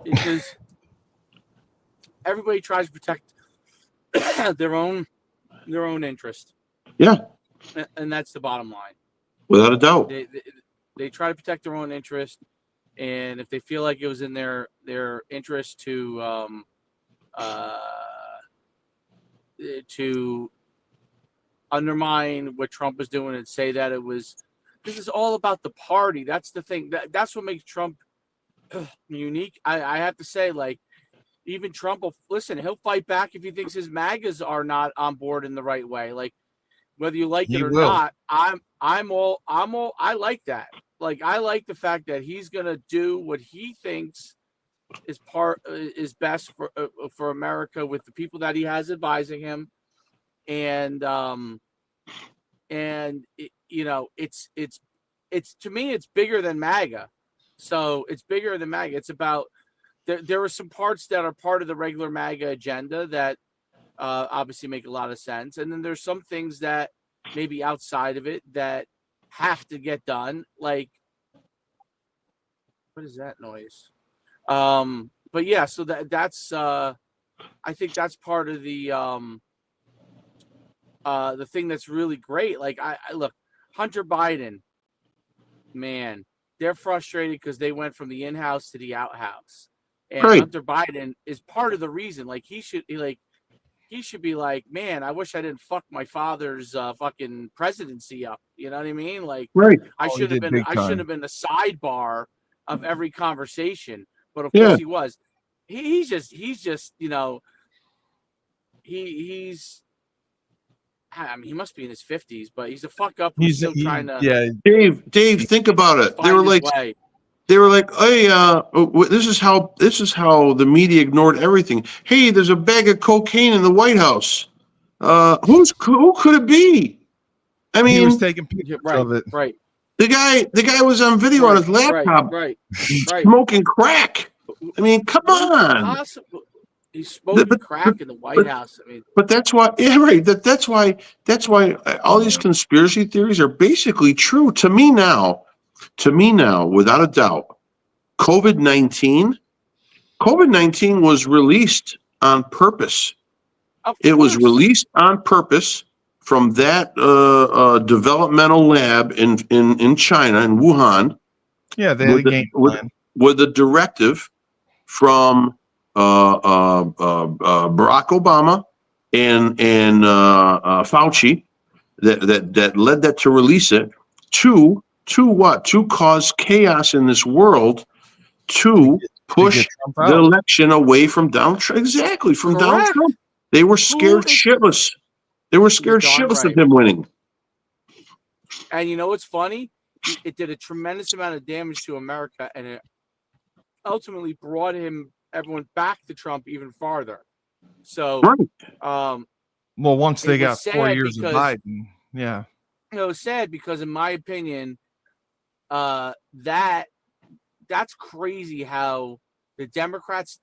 Because everybody tries to protect their own interest. Yeah. And that's the bottom line. Without a doubt. They try to protect their own interest, and if they feel like it was in their interest to undermine what Trump was doing and say that it was, this is all about the party. That's the thing. That's what makes Trump unique. I have to say, like, even Trump will listen. He'll fight back if he thinks his MAGAs are not on board in the right way. Like, whether you like it or not, I like that. Like, I like the fact that he's gonna do what he thinks is best for America with the people that he has advising him, and and it's to me it's bigger than MAGA. So it's bigger than MAGA. It's about there are some parts that are part of the regular MAGA agenda that obviously make a lot of sense, and then there's some things that maybe outside of it that have to get done. Like, what is that noise? But yeah, so that's I think that's part of the thing that's really great. Like I look, Hunter Biden, man, they're frustrated because they went from the in-house to the outhouse, and Right. Hunter Biden is part of the reason. Like he should be like, man, I wish I didn't fuck my father's fucking presidency up. You know what I mean? Like, Right. I Oh, he should have did been big time. the sidebar of every conversation, but of Yeah. course he was. He's just he's. I mean, he must be in his 50s, but he's a fuck up who's still trying to yeah. Dave, think about it. find his way. They were like, hey, this is how the media ignored everything. Hey, there's a bag of cocaine in the White House. Who could it be? I He was mean, taking pictures Right, of it. right, the guy was on video on his laptop right. smoking crack. I mean, come on. He's smoking But- crack in the White House. I mean, But that's why, yeah, right. That's why all these conspiracy theories are basically true to me now. To me now, without a doubt, COVID-19 was released on purpose. It was course. released on purpose from that developmental lab in China, in Wuhan, Yeah, they had a game plan. with a directive from Barack Obama and Fauci that led that to release it to what? To cause chaos in this world, to push get Trump the out. election away from Donald Trump. Exactly, from Donald Correct. Trump. They were scared shitless. They were scared You're darn shitless right. of him winning. And you know what's funny? It did a tremendous amount of damage to America, and it ultimately brought everyone back to Trump even farther. So, Right. Well, once they it got was 4 sad years of because- Biden, yeah. it was sad because, in my opinion, that's crazy how the Democrats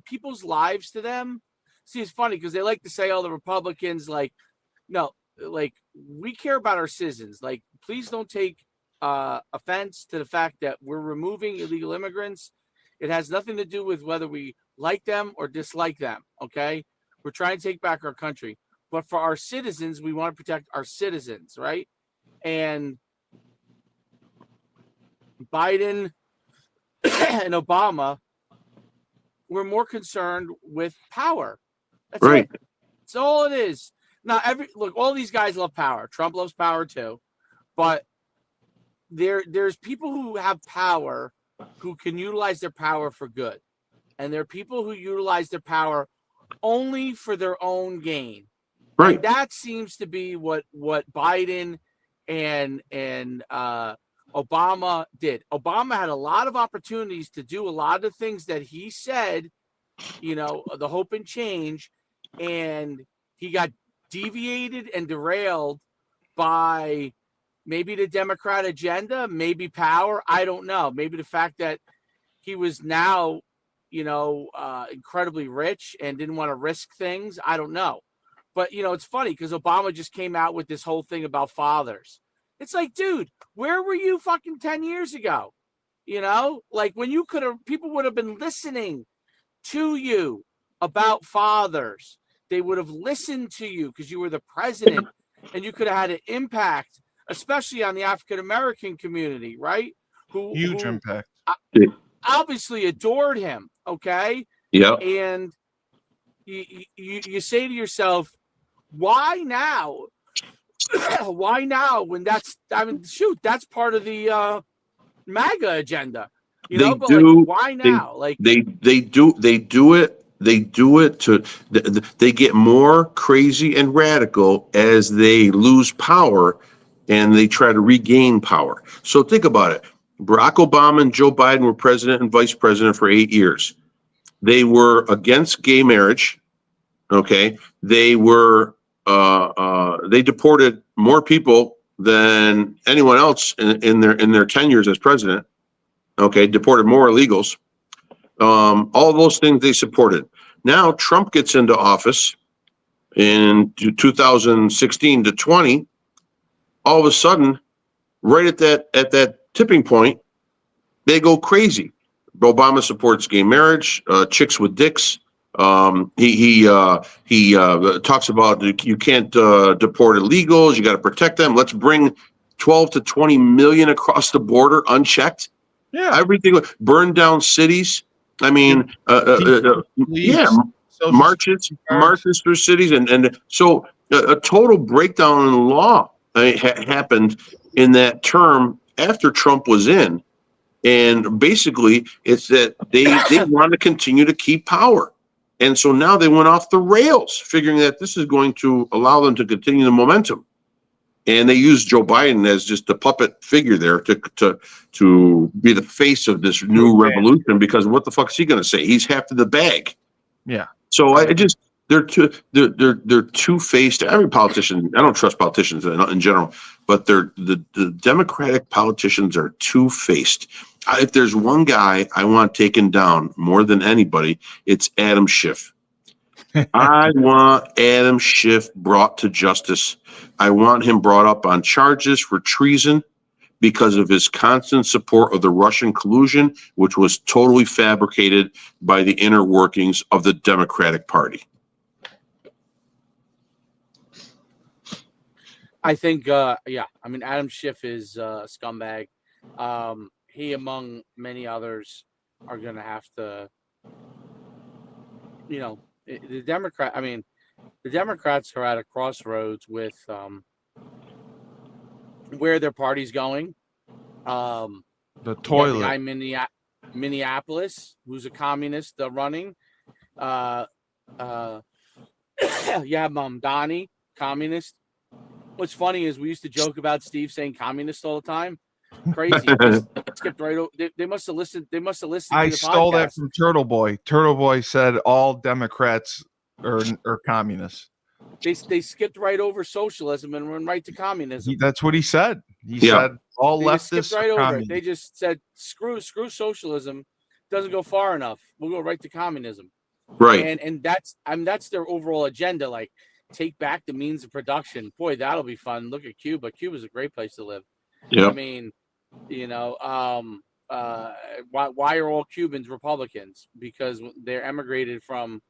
people's lives to them. See, it's funny because they like to say all the Republicans no, we care about our citizens. Like, please don't take offense to the fact that we're removing illegal immigrants. It has nothing to do with whether we like them or dislike them. Okay, we're trying to take back our country, but for our citizens, we want to protect our citizens, right? And Biden and Obama were more concerned with power. That's Right. it. That's all it is. Now, all these guys love power. Trump loves power too, but there's people who have power who can utilize their power for good, and there are people who utilize their power only for their own gain. Right. And that seems to be what Biden and Obama did. Obama had a lot of opportunities to do a lot of things that he said, the hope and change, and he got deviated and derailed by maybe the Democrat agenda, maybe power. I don't know. Maybe the fact that he was now, incredibly rich and didn't want to risk things. I don't know. But, it's funny because Obama just came out with this whole thing about fathers. It's like, dude, where were you fucking 10 years ago? When you people would have been listening to you about fathers. They would have listened to you because you were the president and you could have had an impact, especially on the African-American community, right? Huge impact. Obviously adored him. Okay. Yeah. And you say to yourself, why now? Why now? When that's part of the MAGA agenda, why now? They do it they get more crazy and radical as they lose power and they try to regain power. So think about it. Barack Obama and Joe Biden were president and vice president for 8 years. They were against gay marriage. Okay. They were they deported more people than anyone else in their tenures as president. Okay, deported more illegals. All those things they supported. Now Trump gets into office in 2016 to 20. All of a sudden, right at that tipping point, they go crazy. Obama supports gay marriage, chicks with dicks. He talks about you can't deport illegals. You got to protect them. Let's bring 12 to 20 million across the border unchecked. Yeah. Everything, burn down cities. I mean, yeah, marches through cities, and so a total breakdown in law happened in that term after Trump was in. And basically, it's that they want to continue to keep power. And so now they went off the rails, figuring that this is going to allow them to continue the momentum. And they used Joe Biden as just a puppet figure there to be the face of this new revolution, because what the fuck is he going to say? He's half to the bag. Yeah. So they're two-faced. Every politician, I don't trust politicians in general, but the Democratic politicians are two-faced. If there's one guy I want taken down more than anybody, it's Adam Schiff. I want Adam Schiff brought to justice. I want him brought up on charges for treason because of his constant support of the Russian collusion, which was totally fabricated by the inner workings of the Democratic Party. I think, I mean, Adam Schiff is a scumbag. He, among many others, are going to have to, the Democrats are at a crossroads with where their party's going. The toilet. The guy in Minneapolis, who's a communist, running. You have Mamdani, communist. What's funny is we used to joke about Steve saying communist all the time. Crazy. Skipped right over. They must have listened. They must have listened. I to the stole podcast. that from Turtle Boy. Turtle Boy said all Democrats are communists. They skipped right over socialism and went right to communism. That's what he said. He said all They just leftists skipped right are over it. communists. They just said screw socialism. Doesn't go far enough. We'll go right to communism. Right. And that's their overall agenda. Like, take back the means of production. Boy, that'll be fun. Look at Cuba. Cuba's a great place to live. Yeah. I mean, why are all Cubans Republicans? Because they're emigrated from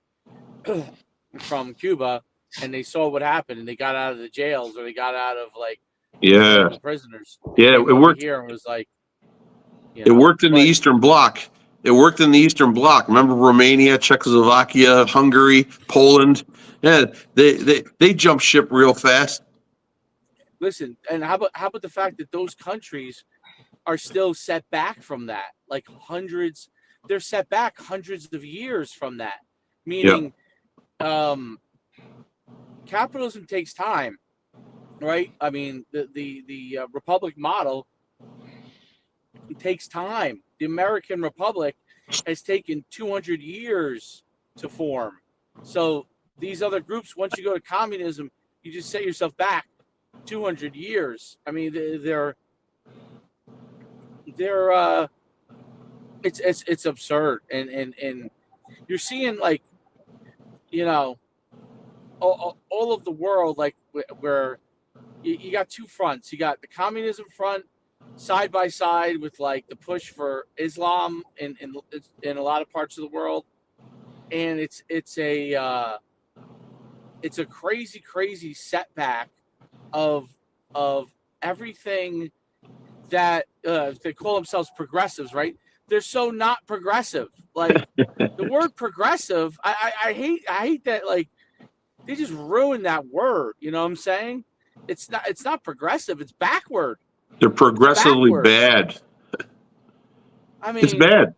Cuba, and they saw what happened, and they got out of the jails, or they got out of the prisoners. Yeah, it worked here and was like, it worked in the Eastern Bloc. It worked in the Eastern Bloc. Remember Romania, Czechoslovakia, Hungary, Poland. Yeah, they jumped ship real fast. Listen, and how about the fact that those countries are still set back from that, like hundreds? They're set back hundreds of years from that. Meaning, capitalism takes time, right? I mean, the republic model, it takes time. The American Republic has taken 200 years to form. So these other groups, once you go to communism, you just set yourself back 200 years. I mean, it's absurd, and you're seeing all of the world, like where you got two fronts. You got the communism front side by side with like the push for Islam in a lot of parts of the world, and it's a crazy setback of everything that they call themselves progressives, right? They're so not progressive. Like the word progressive, I hate that. Like they just ruined that word. You know what I'm saying? It's not progressive. It's backward. They're progressively bad. I mean, it's bad.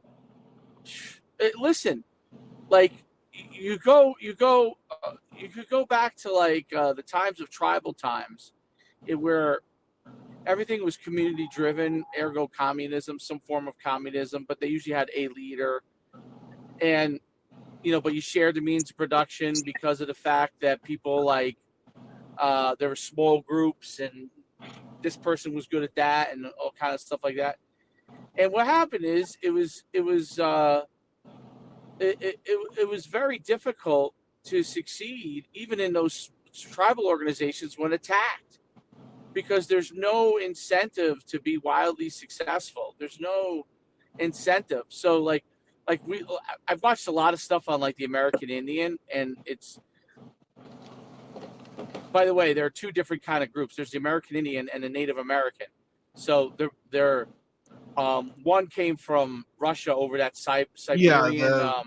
Listen, like you could go back to like the times of tribal times, where everything was community driven, ergo communism, some form of communism, but they usually had a leader, and but you shared the means of production because of the fact that people like There were small groups, and this person was good at that, and all kind of stuff like that. And what happened is it was very difficult to succeed even in those tribal organizations when attacked, because there's no incentive to be wildly successful. There's no incentive. So I've watched a lot of stuff on like the American Indian, and it's, by the way, there are two different kind of groups. There's the American Indian and the Native American. So they're one came from Russia over that Siberian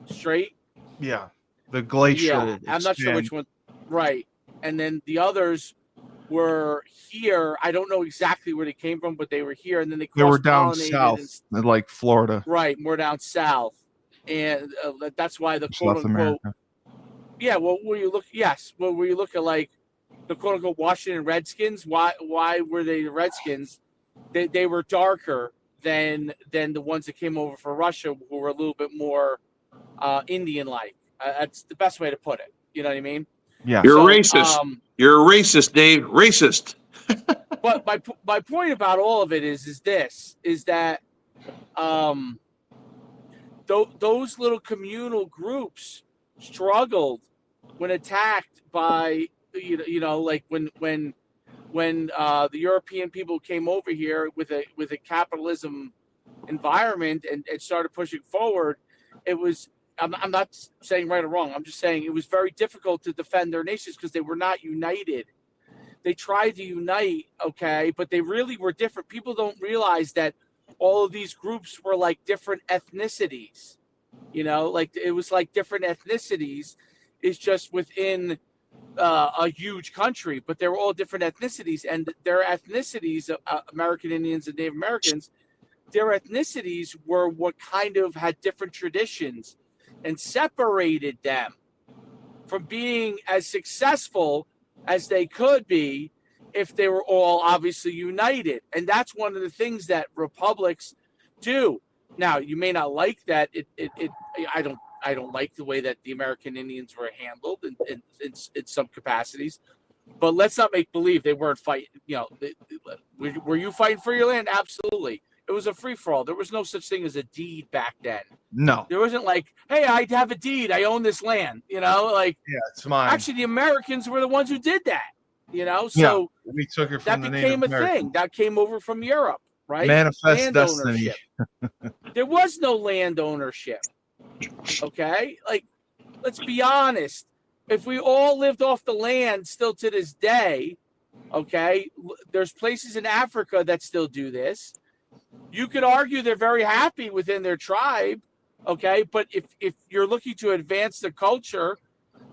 strait. Yeah, the glacial. Yeah, I'm not sure which one. Right, and then the others were here. I don't know exactly where they came from, but they were here, and then they were down cross-pollinated south, like Florida. Right, more down south, and that's why the quote South unquote. America. Yeah, well, where you look, yes, well, where you look at like the quote unquote Washington Redskins. Why were they the Redskins? They were darker than the ones that came over from Russia, who were a little bit more Indian-like. That's the best way to put it. You know what I mean? Yeah. You're a racist. You're a racist, Dave. Racist. But my point about all of it is that those little communal groups struggled when attacked by like when the European people came over here with a capitalism environment and started pushing forward. It was, I'm not saying right or wrong. I'm just saying it was very difficult to defend their nations because they were not united. They tried to unite, okay, but they really were different. People don't realize that all of these groups were like different ethnicities. Like it was like different ethnicities. It's just within a huge country, but they were all different ethnicities, and their ethnicities, American Indians and Native Americans, their ethnicities were what kind of had different traditions and separated them from being as successful as they could be if they were all obviously united. And that's one of the things that republics do. Now, you may not like that. I don't like the way that the American Indians were handled in some capacities, but let's not make believe they weren't fighting. Were you fighting for your land? Absolutely. It was a free-for-all. There was no such thing as a deed back then. No. There wasn't like, hey, I have a deed. I own this land. Yeah, it's mine. Actually, the Americans were the ones who did that. So yeah, we took it from that became a thing. That came over from Europe, right? Manifest land destiny. There was no land ownership. Okay? Like, let's be honest. If we all lived off the land still to this day, okay, there's places in Africa that still do this. You could argue they're very happy within their tribe, okay? But if you're looking to advance the culture,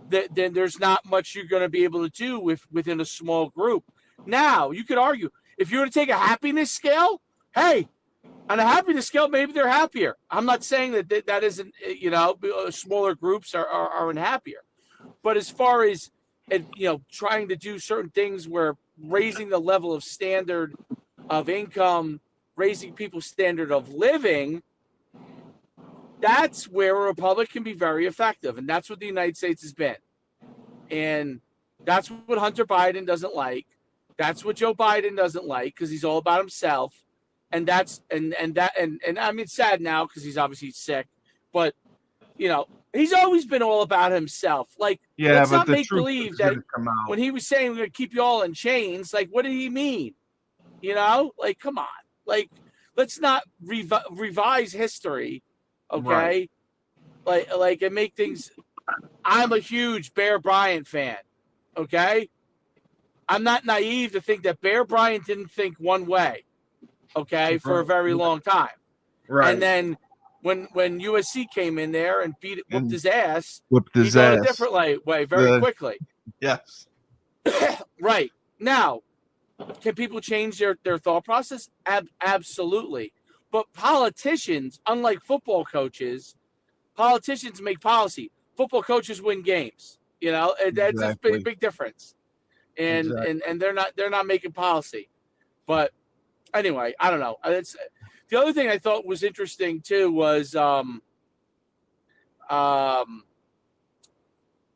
then there's not much you're going to be able to do within a small group. Now, you could argue, if you were to take a happiness scale, hey, on a happiness scale, maybe they're happier. I'm not saying that isn't, smaller groups are unhappier. But as far as, trying to do certain things where raising the level of standard of income, raising people's standard of living, that's where a republic can be very effective. And that's what the United States has been. And that's what Hunter Biden doesn't like. That's what Joe Biden doesn't like, because he's all about himself. And that's and I mean, it's sad now because he's obviously sick, but he's always been all about himself. Like, yeah, let's but not the make truth believe is that gonna come out. when he was saying we're gonna keep you all in chains, like, what did he mean? Like, come on, like, let's not revise history, okay? Right. Like, and make things. I'm a huge Bear Bryant fan, okay? I'm not naive to think that Bear Bryant didn't think one way, okay, for a very long time. Right. And then when USC came in there and whooped his ass, Whipped his he got ass. a different way very quickly. Yes. Right. Now, can people change their thought process? Absolutely. But politicians, unlike football coaches, politicians make policy. Football coaches win games. That's Exactly. a big difference. And Exactly. and they're not making policy. But anyway, I don't know. It's the other thing I thought was interesting too was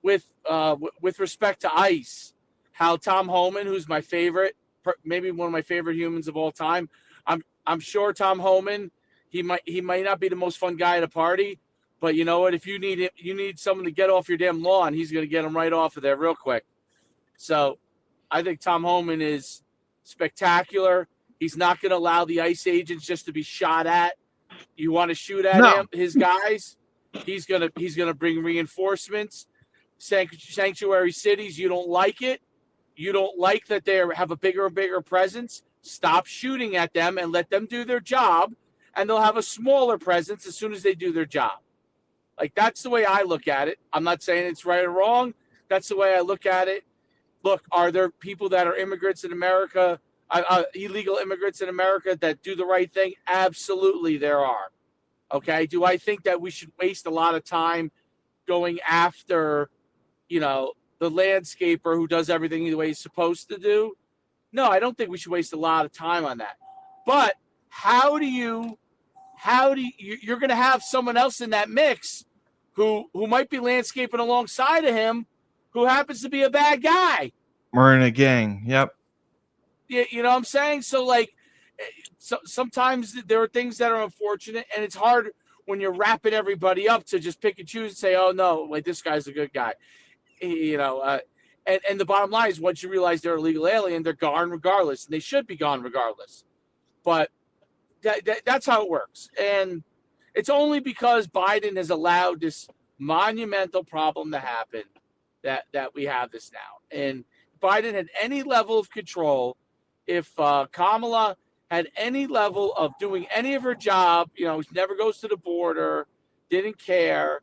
with respect to ICE, how Tom Homan, who's my favorite, maybe one of my favorite humans of all time. I'm sure Tom Homan, he might not be the most fun guy at a party, but you know what? If you need someone to get off your damn lawn, he's going to get them right off of there real quick. So I think Tom Homan is spectacular. He's not going to allow the ICE agents just to be shot at. You want to shoot at him, his guys, he's gonna bring reinforcements. Sanctuary cities, you don't like it. You don't like that they have a bigger and bigger presence. Stop shooting at them and let them do their job, and they'll have a smaller presence as soon as they do their job. Like, that's the way I look at it. I'm not saying it's right or wrong. That's the way I look at it. Look, are there people that are immigrants in America, illegal immigrants in America that do the right thing? Absolutely, there are. Okay. Do I think that we should waste a lot of time going after, the landscaper who does everything the way he's supposed to do? No, I don't think we should waste a lot of time on that. But you're going to have someone else in that mix who might be landscaping alongside of him, who happens to be a bad guy. We're in a gang. Yep. You know what I'm saying? So, like, sometimes there are things that are unfortunate, and it's hard when you're wrapping everybody up to just pick and choose and say, oh, no, like, this guy's a good guy. And the bottom line is, once you realize they're a legal alien, they're gone regardless, and they should be gone regardless. But that's how it works. And it's only because Biden has allowed this monumental problem to happen that we have this now. And Biden had any level of control, if Kamala had any level of doing any of her job, she never goes to the border, didn't care.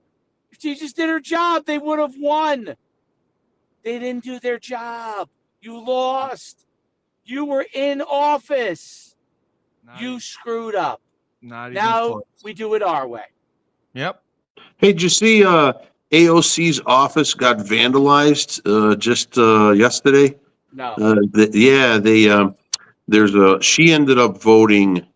If she just did her job, they would have won. They didn't do their job. You lost. You were in office. You screwed up. Now we do it our way. Yep. Hey, did you see AOC's office got vandalized just yesterday? No. She ended up voting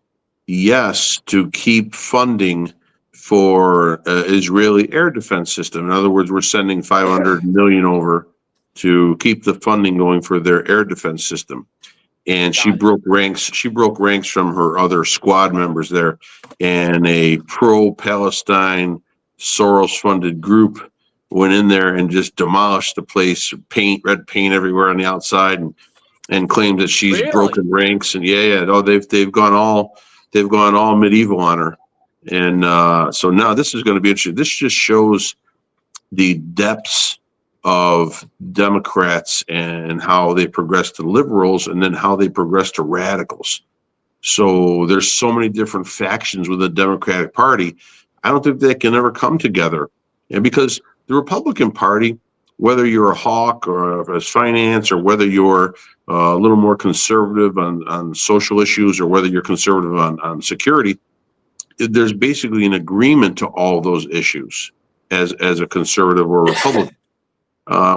yes to keep funding for Israeli air defense system. In other words, we're sending 500 million over to keep the funding going for their air defense system. And she broke ranks. She broke ranks from her other squad members there, and a pro-Palestine Soros-funded group went in there and just demolished the place, red paint everywhere on the outside, and claimed that she's broken ranks. And they've gone all medieval on her. And so now this is going to be interesting. This just shows the depths of Democrats and how they progress to liberals, and then how they progress to radicals. So there's so many different factions within the Democratic Party. I don't think they can ever come together. And because the Republican Party, whether you're a hawk or as finance, or whether you're a little more conservative on social issues, or whether you're conservative on security, there's basically an agreement to all those issues as a conservative or Republican.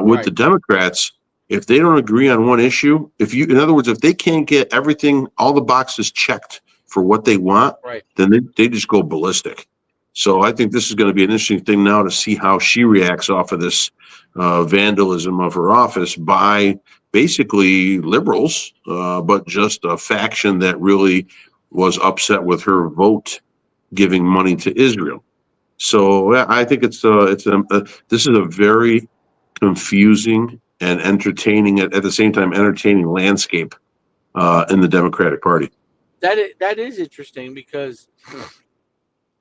With the Democrats, if they don't agree on one issue, in other words, if they can't get everything, all the boxes checked for what they want, then they just go ballistic. So I think this is going to be an interesting thing now to see how she reacts off of this vandalism of her office by basically liberals, but just a faction that really was upset with her vote giving money to Israel. So I think this is a very confusing and entertaining, at the same time, entertaining landscape in the Democratic Party. That is interesting, because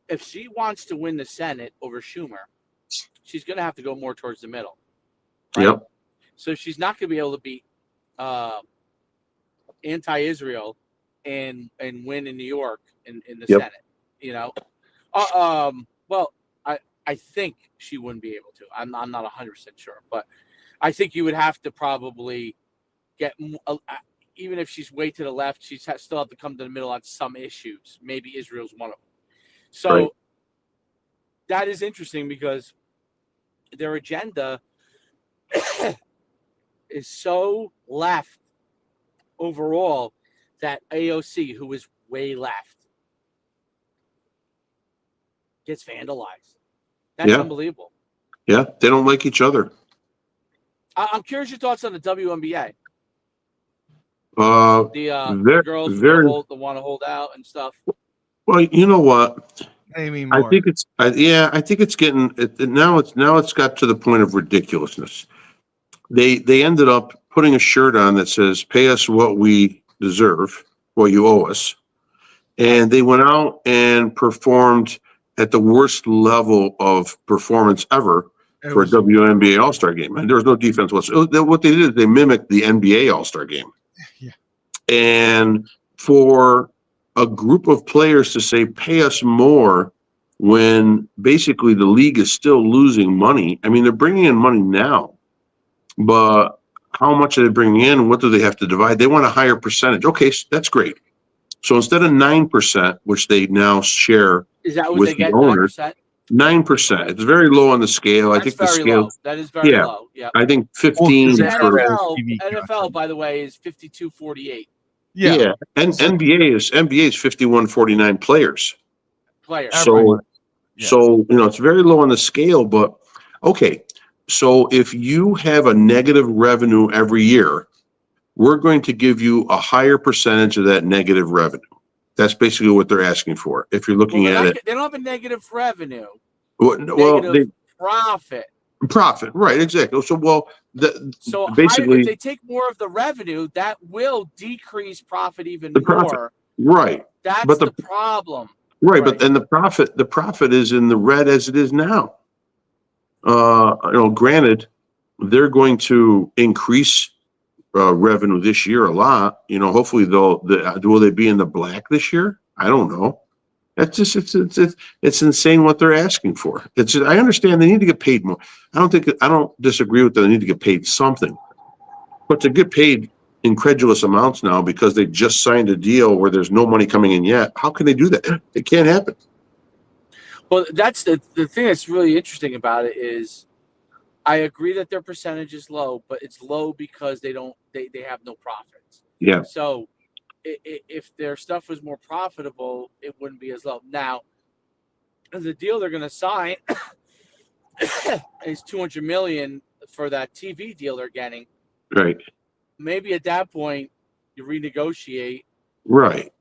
if she wants to win the Senate over Schumer, she's going to have to go more towards the middle. Right? Yep. So she's not going to be able to beat anti-Israel and win in New York in the Senate. Well, I think she wouldn't be able to. I'm not 100% sure, but I think you would have to probably get, even if she's way to the left, she's still have to come to the middle on some issues. Maybe Israel's one of them. So that is interesting, because their agenda is so left overall that AOC, who is way left, gets vandalized. That's unbelievable. Yeah, they don't like each other. I'm curious your thoughts on the WNBA. Uh, The girls very that want to hold out and stuff. well. You know what? Name me I more. think it's I think it's getting now. It's got to the point of ridiculousness. They ended up putting a shirt on that says "Pay us what we deserve, what you owe us," and they went out and performed at the worst level of performance ever It for a was- WNBA All-Star game, and there was no defense whatsoever. What they did is they mimicked the NBA All-Star game. Yeah. And for a group of players to say, pay us more when basically the league is still losing money. I mean, they're bringing in money now, but how much are they bringing in? What do they have to divide? They want a higher percentage. Okay, so that's great. So instead of 9%, which they now share Is that what with they the get? owners, 9%? 9%. It's very low on the scale. I That's think the very scale, low. That is very Yeah. low. Yeah. I think Well, 15 The that's for fair. NFL, TV NFL, contract. by the way, is 52-48 Yeah. And So- NBA is 51-49 players. players. So, Everyone. Yeah. so it's very low on the scale, but okay. So if you have a negative revenue every year, we're going to give you a higher percentage of that negative revenue. That's basically what they're asking for. If you're looking Well, at it, they don't have a negative revenue. well, Negative profit. profit, right? Exactly. So, So basically, if they take more of the revenue, that will decrease profit even The profit. more. right, That's But the problem. right. Right. But then the profit is in the red as it is now. Granted, they're going to increase revenue this year a lot. Hopefully will they be in the black this year? I don't know. That's just it's insane what they're asking for. I understand they need to get paid more. I don't disagree with that. They need to get paid something, but to get paid incredulous amounts now because they just signed a deal where there's no money coming in yet. How can they do that? It can't happen. Well, that's the thing that's really interesting about it is I agree that their percentage is low, but it's low because they have no profits. Yeah. So if their stuff was more profitable, it wouldn't be as low. Now, the deal they're going to sign is $200 million for that TV deal they're getting. Right. Maybe at that point you renegotiate. Right.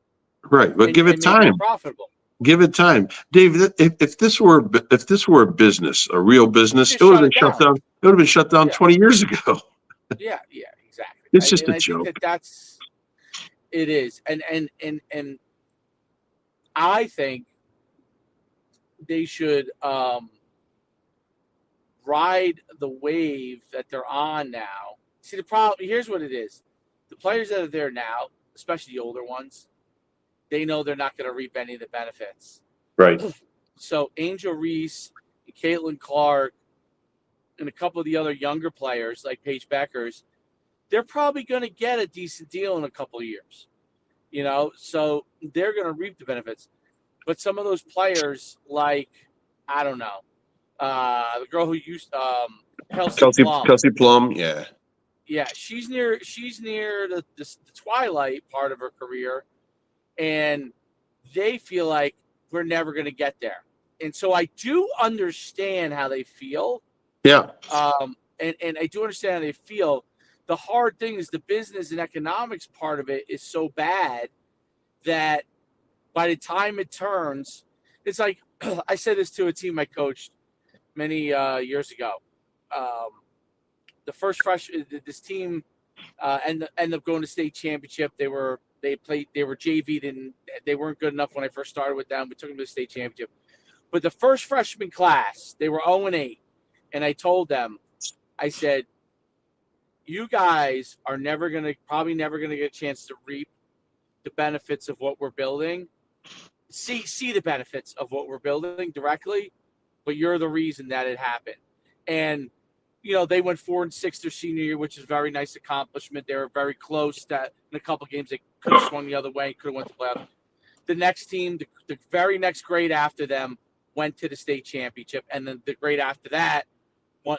But give it and make time. profitable. Give it time, Dave. If this were a business, a real business, it would have been shut down. It would have been shut down 20 years ago. Yeah, exactly. It's just a I joke. think it is, and I think they should ride the wave that they're on now. See, the problem here's what it is: the players that are there now, especially the older ones, they know they're not going to reap any of the benefits. Right. So Angel Reese, Caitlin Clark, and a couple of the other younger players like Paige Beckers, they're probably going to get a decent deal in a couple of years. So they're going to reap the benefits. But some of those players, like, I don't know, the girl who used Kelsey Plum, yeah. Yeah, she's near the twilight part of her career, and they feel like we're never going to get there. And so I do understand how they feel. Yeah. And I do understand how they feel. The hard thing is the business and economics part of it is so bad that by the time it turns, it's like I said this to a team I coached many years ago. The first freshman, this team ended up going to state championship. They were JV'd and they weren't good enough when I first started with them. We took them to the state championship. But the first freshman class, they were 0-8. And I told them, I said, you guys are probably never going to get a chance to reap the benefits of what we're building. See the benefits of what we're building directly, but you're the reason that it happened. And, they went 4-6 their senior year, which is a very nice accomplishment. They were very close that in a couple of games they could have swung the other way, could have went to playoffs. The next team, the very next grade after them, went to the state championship, and then the grade after that,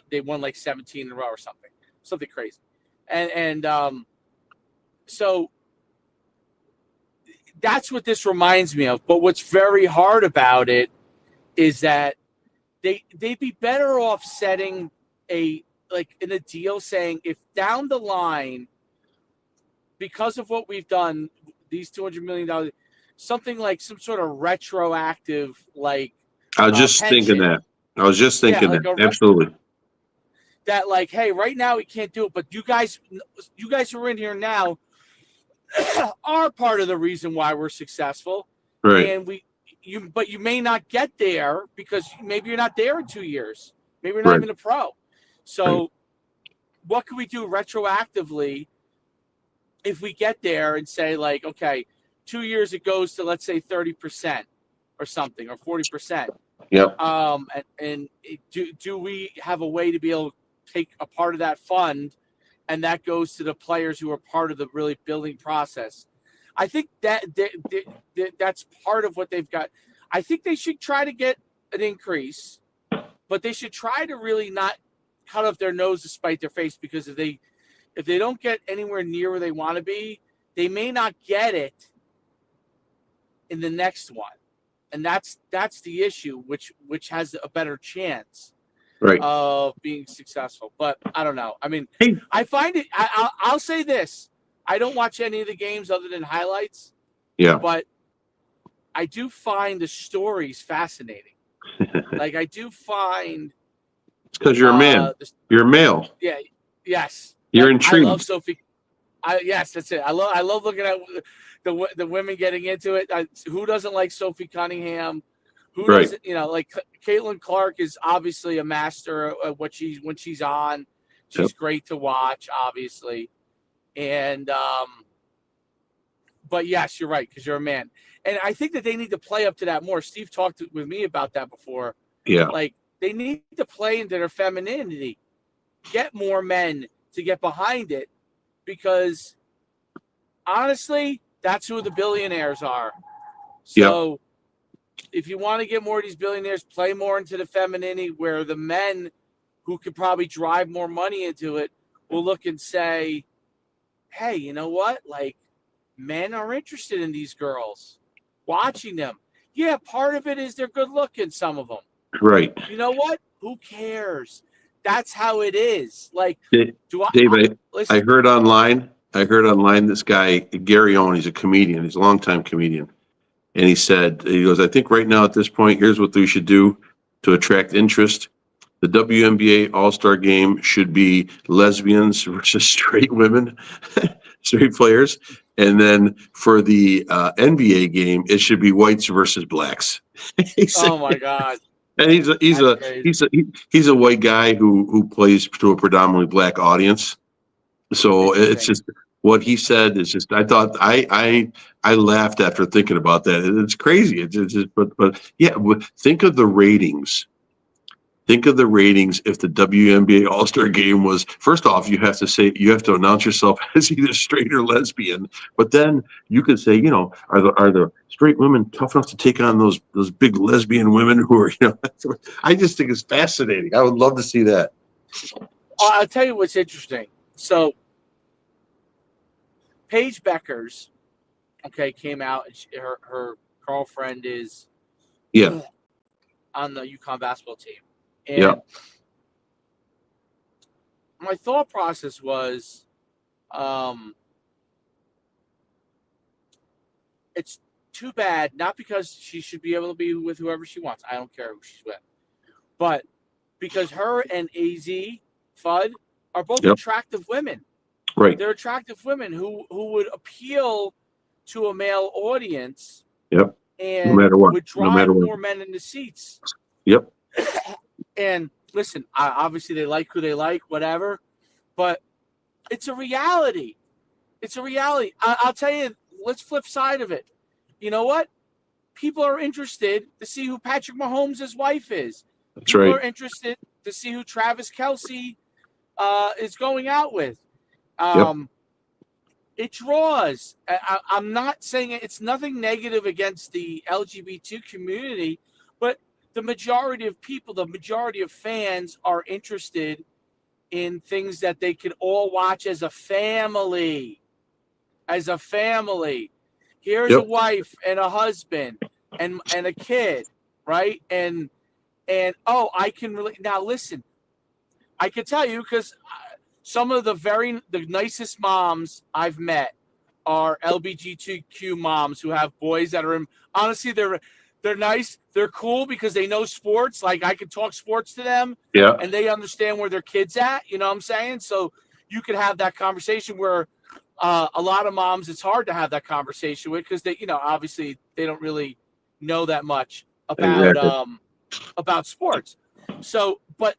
they won like 17 in a row or something crazy. And so that's what this reminds me of. But what's very hard about it is that they'd be better off setting a like in a deal saying if down the line, because of what we've done, these $200 million, something like some sort of retroactive, like I was just thinking pension. that. I was just Yeah, thinking like that. a Absolutely. that like, hey, right now we can't do it, but you guys who are in here now are part of the reason why we're successful. Right. And but you may not get there because maybe you're not there in 2 years. Maybe you're not Right. even a pro. So what can we do retroactively if we get there and say like, okay, 2 years it goes to, let's say, 30% or something, or 40%. Yep. And do we have a way to be able to take a part of that fund, and that goes to the players who are part of the really building process? I think that's part of what they've got. I think they should try to get an increase, but they should try to really not cut off their nose to spite their face, because if they don't get anywhere near where they want to be, they may not get it in the next one. And that's the issue, which has a better chance Right. of being successful. But I don't know. I mean, Hey. I find it. I'll say this: I don't watch any of the games other than highlights, Yeah. but I do find the stories fascinating. Like I do find It's because you're a man. You're a male. Yeah. Yes. You're Like, intrigued. I love Sophie. Yes, that's it. I love looking at the women getting into it. Who doesn't like Sophie Cunningham? Who Right. doesn't? Like Caitlin Clark is obviously a master at when she's on. She's great to watch, obviously. And but yes, you're right, because you're a man, and I think that they need to play up to that more. Steve talked with me about that before. Yeah. Like they need to play into their femininity, get more men to get behind it, because honestly, that's who the billionaires are. So if you want to get more of these billionaires, play more into the femininity, where the men who could probably drive more money into it will look and say, hey, you know what? Like, men are interested in these girls, watching them. Yeah, part of it is they're good looking, some of them. Right. You know what? Who cares? That's how it is. Like, Dave, I heard online this guy, Gary Owen, he's a comedian. He's a longtime comedian. And he goes, I think right now at this point, here's what we should do to attract interest. The WNBA All-Star Game should be lesbians versus straight women, straight players. And then for the NBA game, it should be whites versus blacks. Oh my God. And he's a white guy who plays to a predominantly black audience. So it's just what he said is just, I thought I laughed after thinking about that. It's crazy. It's just, but yeah, think of the ratings. Think of the ratings if the WNBA All-Star Game was, first off, you have to announce yourself as either straight or lesbian, but then you could say, are the straight women tough enough to take on those big lesbian women who are, I just think it's fascinating. I would love to see that. I'll tell you what's interesting. So Paige Beckers, came out. Her girlfriend is on the UConn basketball team. And my thought process was, it's too bad, not because she should be able to be with whoever she wants. I don't care who she's with. But because her and AZ Fudd are both attractive women. Right. They're attractive women who would appeal to a male audience. Yep. And no matter what. would drive more men in the seats. Yep. And listen, obviously they like who they like, whatever, but it's a reality. It's a reality. I'll tell you, let's flip side of it. You know what? People are interested to see who Patrick Mahomes' wife is. That's People right. are interested to see who Travis Kelce is going out with. It draws. I'm not saying it's nothing negative against the LGBT community, but the majority of people, the majority of fans are interested in things that they can all watch as a family. As a family. Here's a wife and a husband and a kid, right? And I can really now listen. I can tell you because some of the nicest moms I've met are LGBTQ moms who have boys that are in. Honestly, they're nice. They're cool because they know sports. Like I can talk sports to them, Yeah. and they understand where their kid's at. You know what I'm saying? So you could have that conversation where a lot of moms, it's hard to have that conversation with because they, obviously they don't really know that much about sports. So, but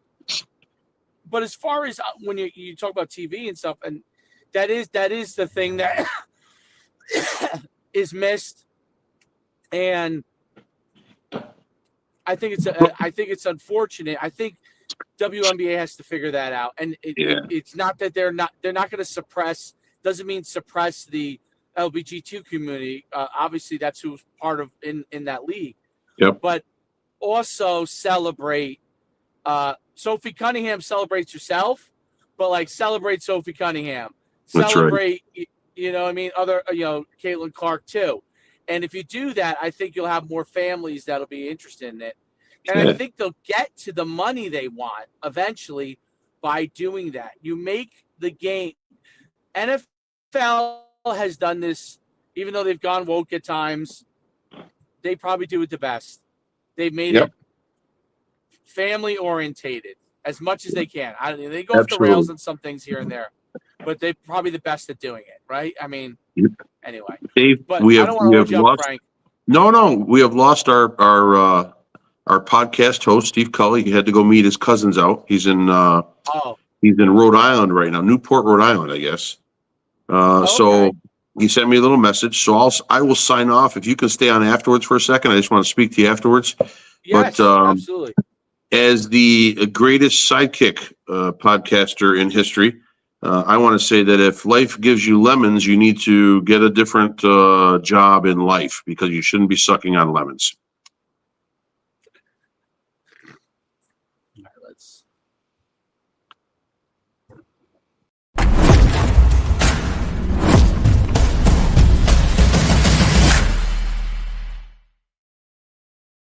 as far as when you talk about TV and stuff, and that is the thing that is missed, and I think it's unfortunate. I think WNBA has to figure that out, and it's not that they're not going to suppress. Doesn't mean suppress the LGBTQ community. Obviously, that's who's part of in that league. Yep. But also celebrate. Sophie Cunningham celebrates herself, but like celebrate Sophie Cunningham. That's Celebrate, right. You know, I mean, other, Caitlin Clark too. And if you do that, I think you'll have more families that'll be interested in it. And I think they'll get to the money they want eventually by doing that. You make the game. NFL has done this, even though they've gone woke at times. They probably do it the best. They've made it family orientated as much as they can. They go off the rails on some things here and there, but they're probably the best at doing it, right? I mean, anyway. Dave, but we I have, don't want to jump, Frank. No, we have lost our podcast host, Steve Cully. He had to go meet his cousins out. He's in he's in Rhode Island right now, Newport, Rhode Island, I guess. So he sent me a little message. So I will sign off. If you can stay on afterwards for a second, I just want to speak to you afterwards. Yes, absolutely. As the greatest sidekick podcaster in history, I want to say that if life gives you lemons, you need to get a different job in life because you shouldn't be sucking on lemons.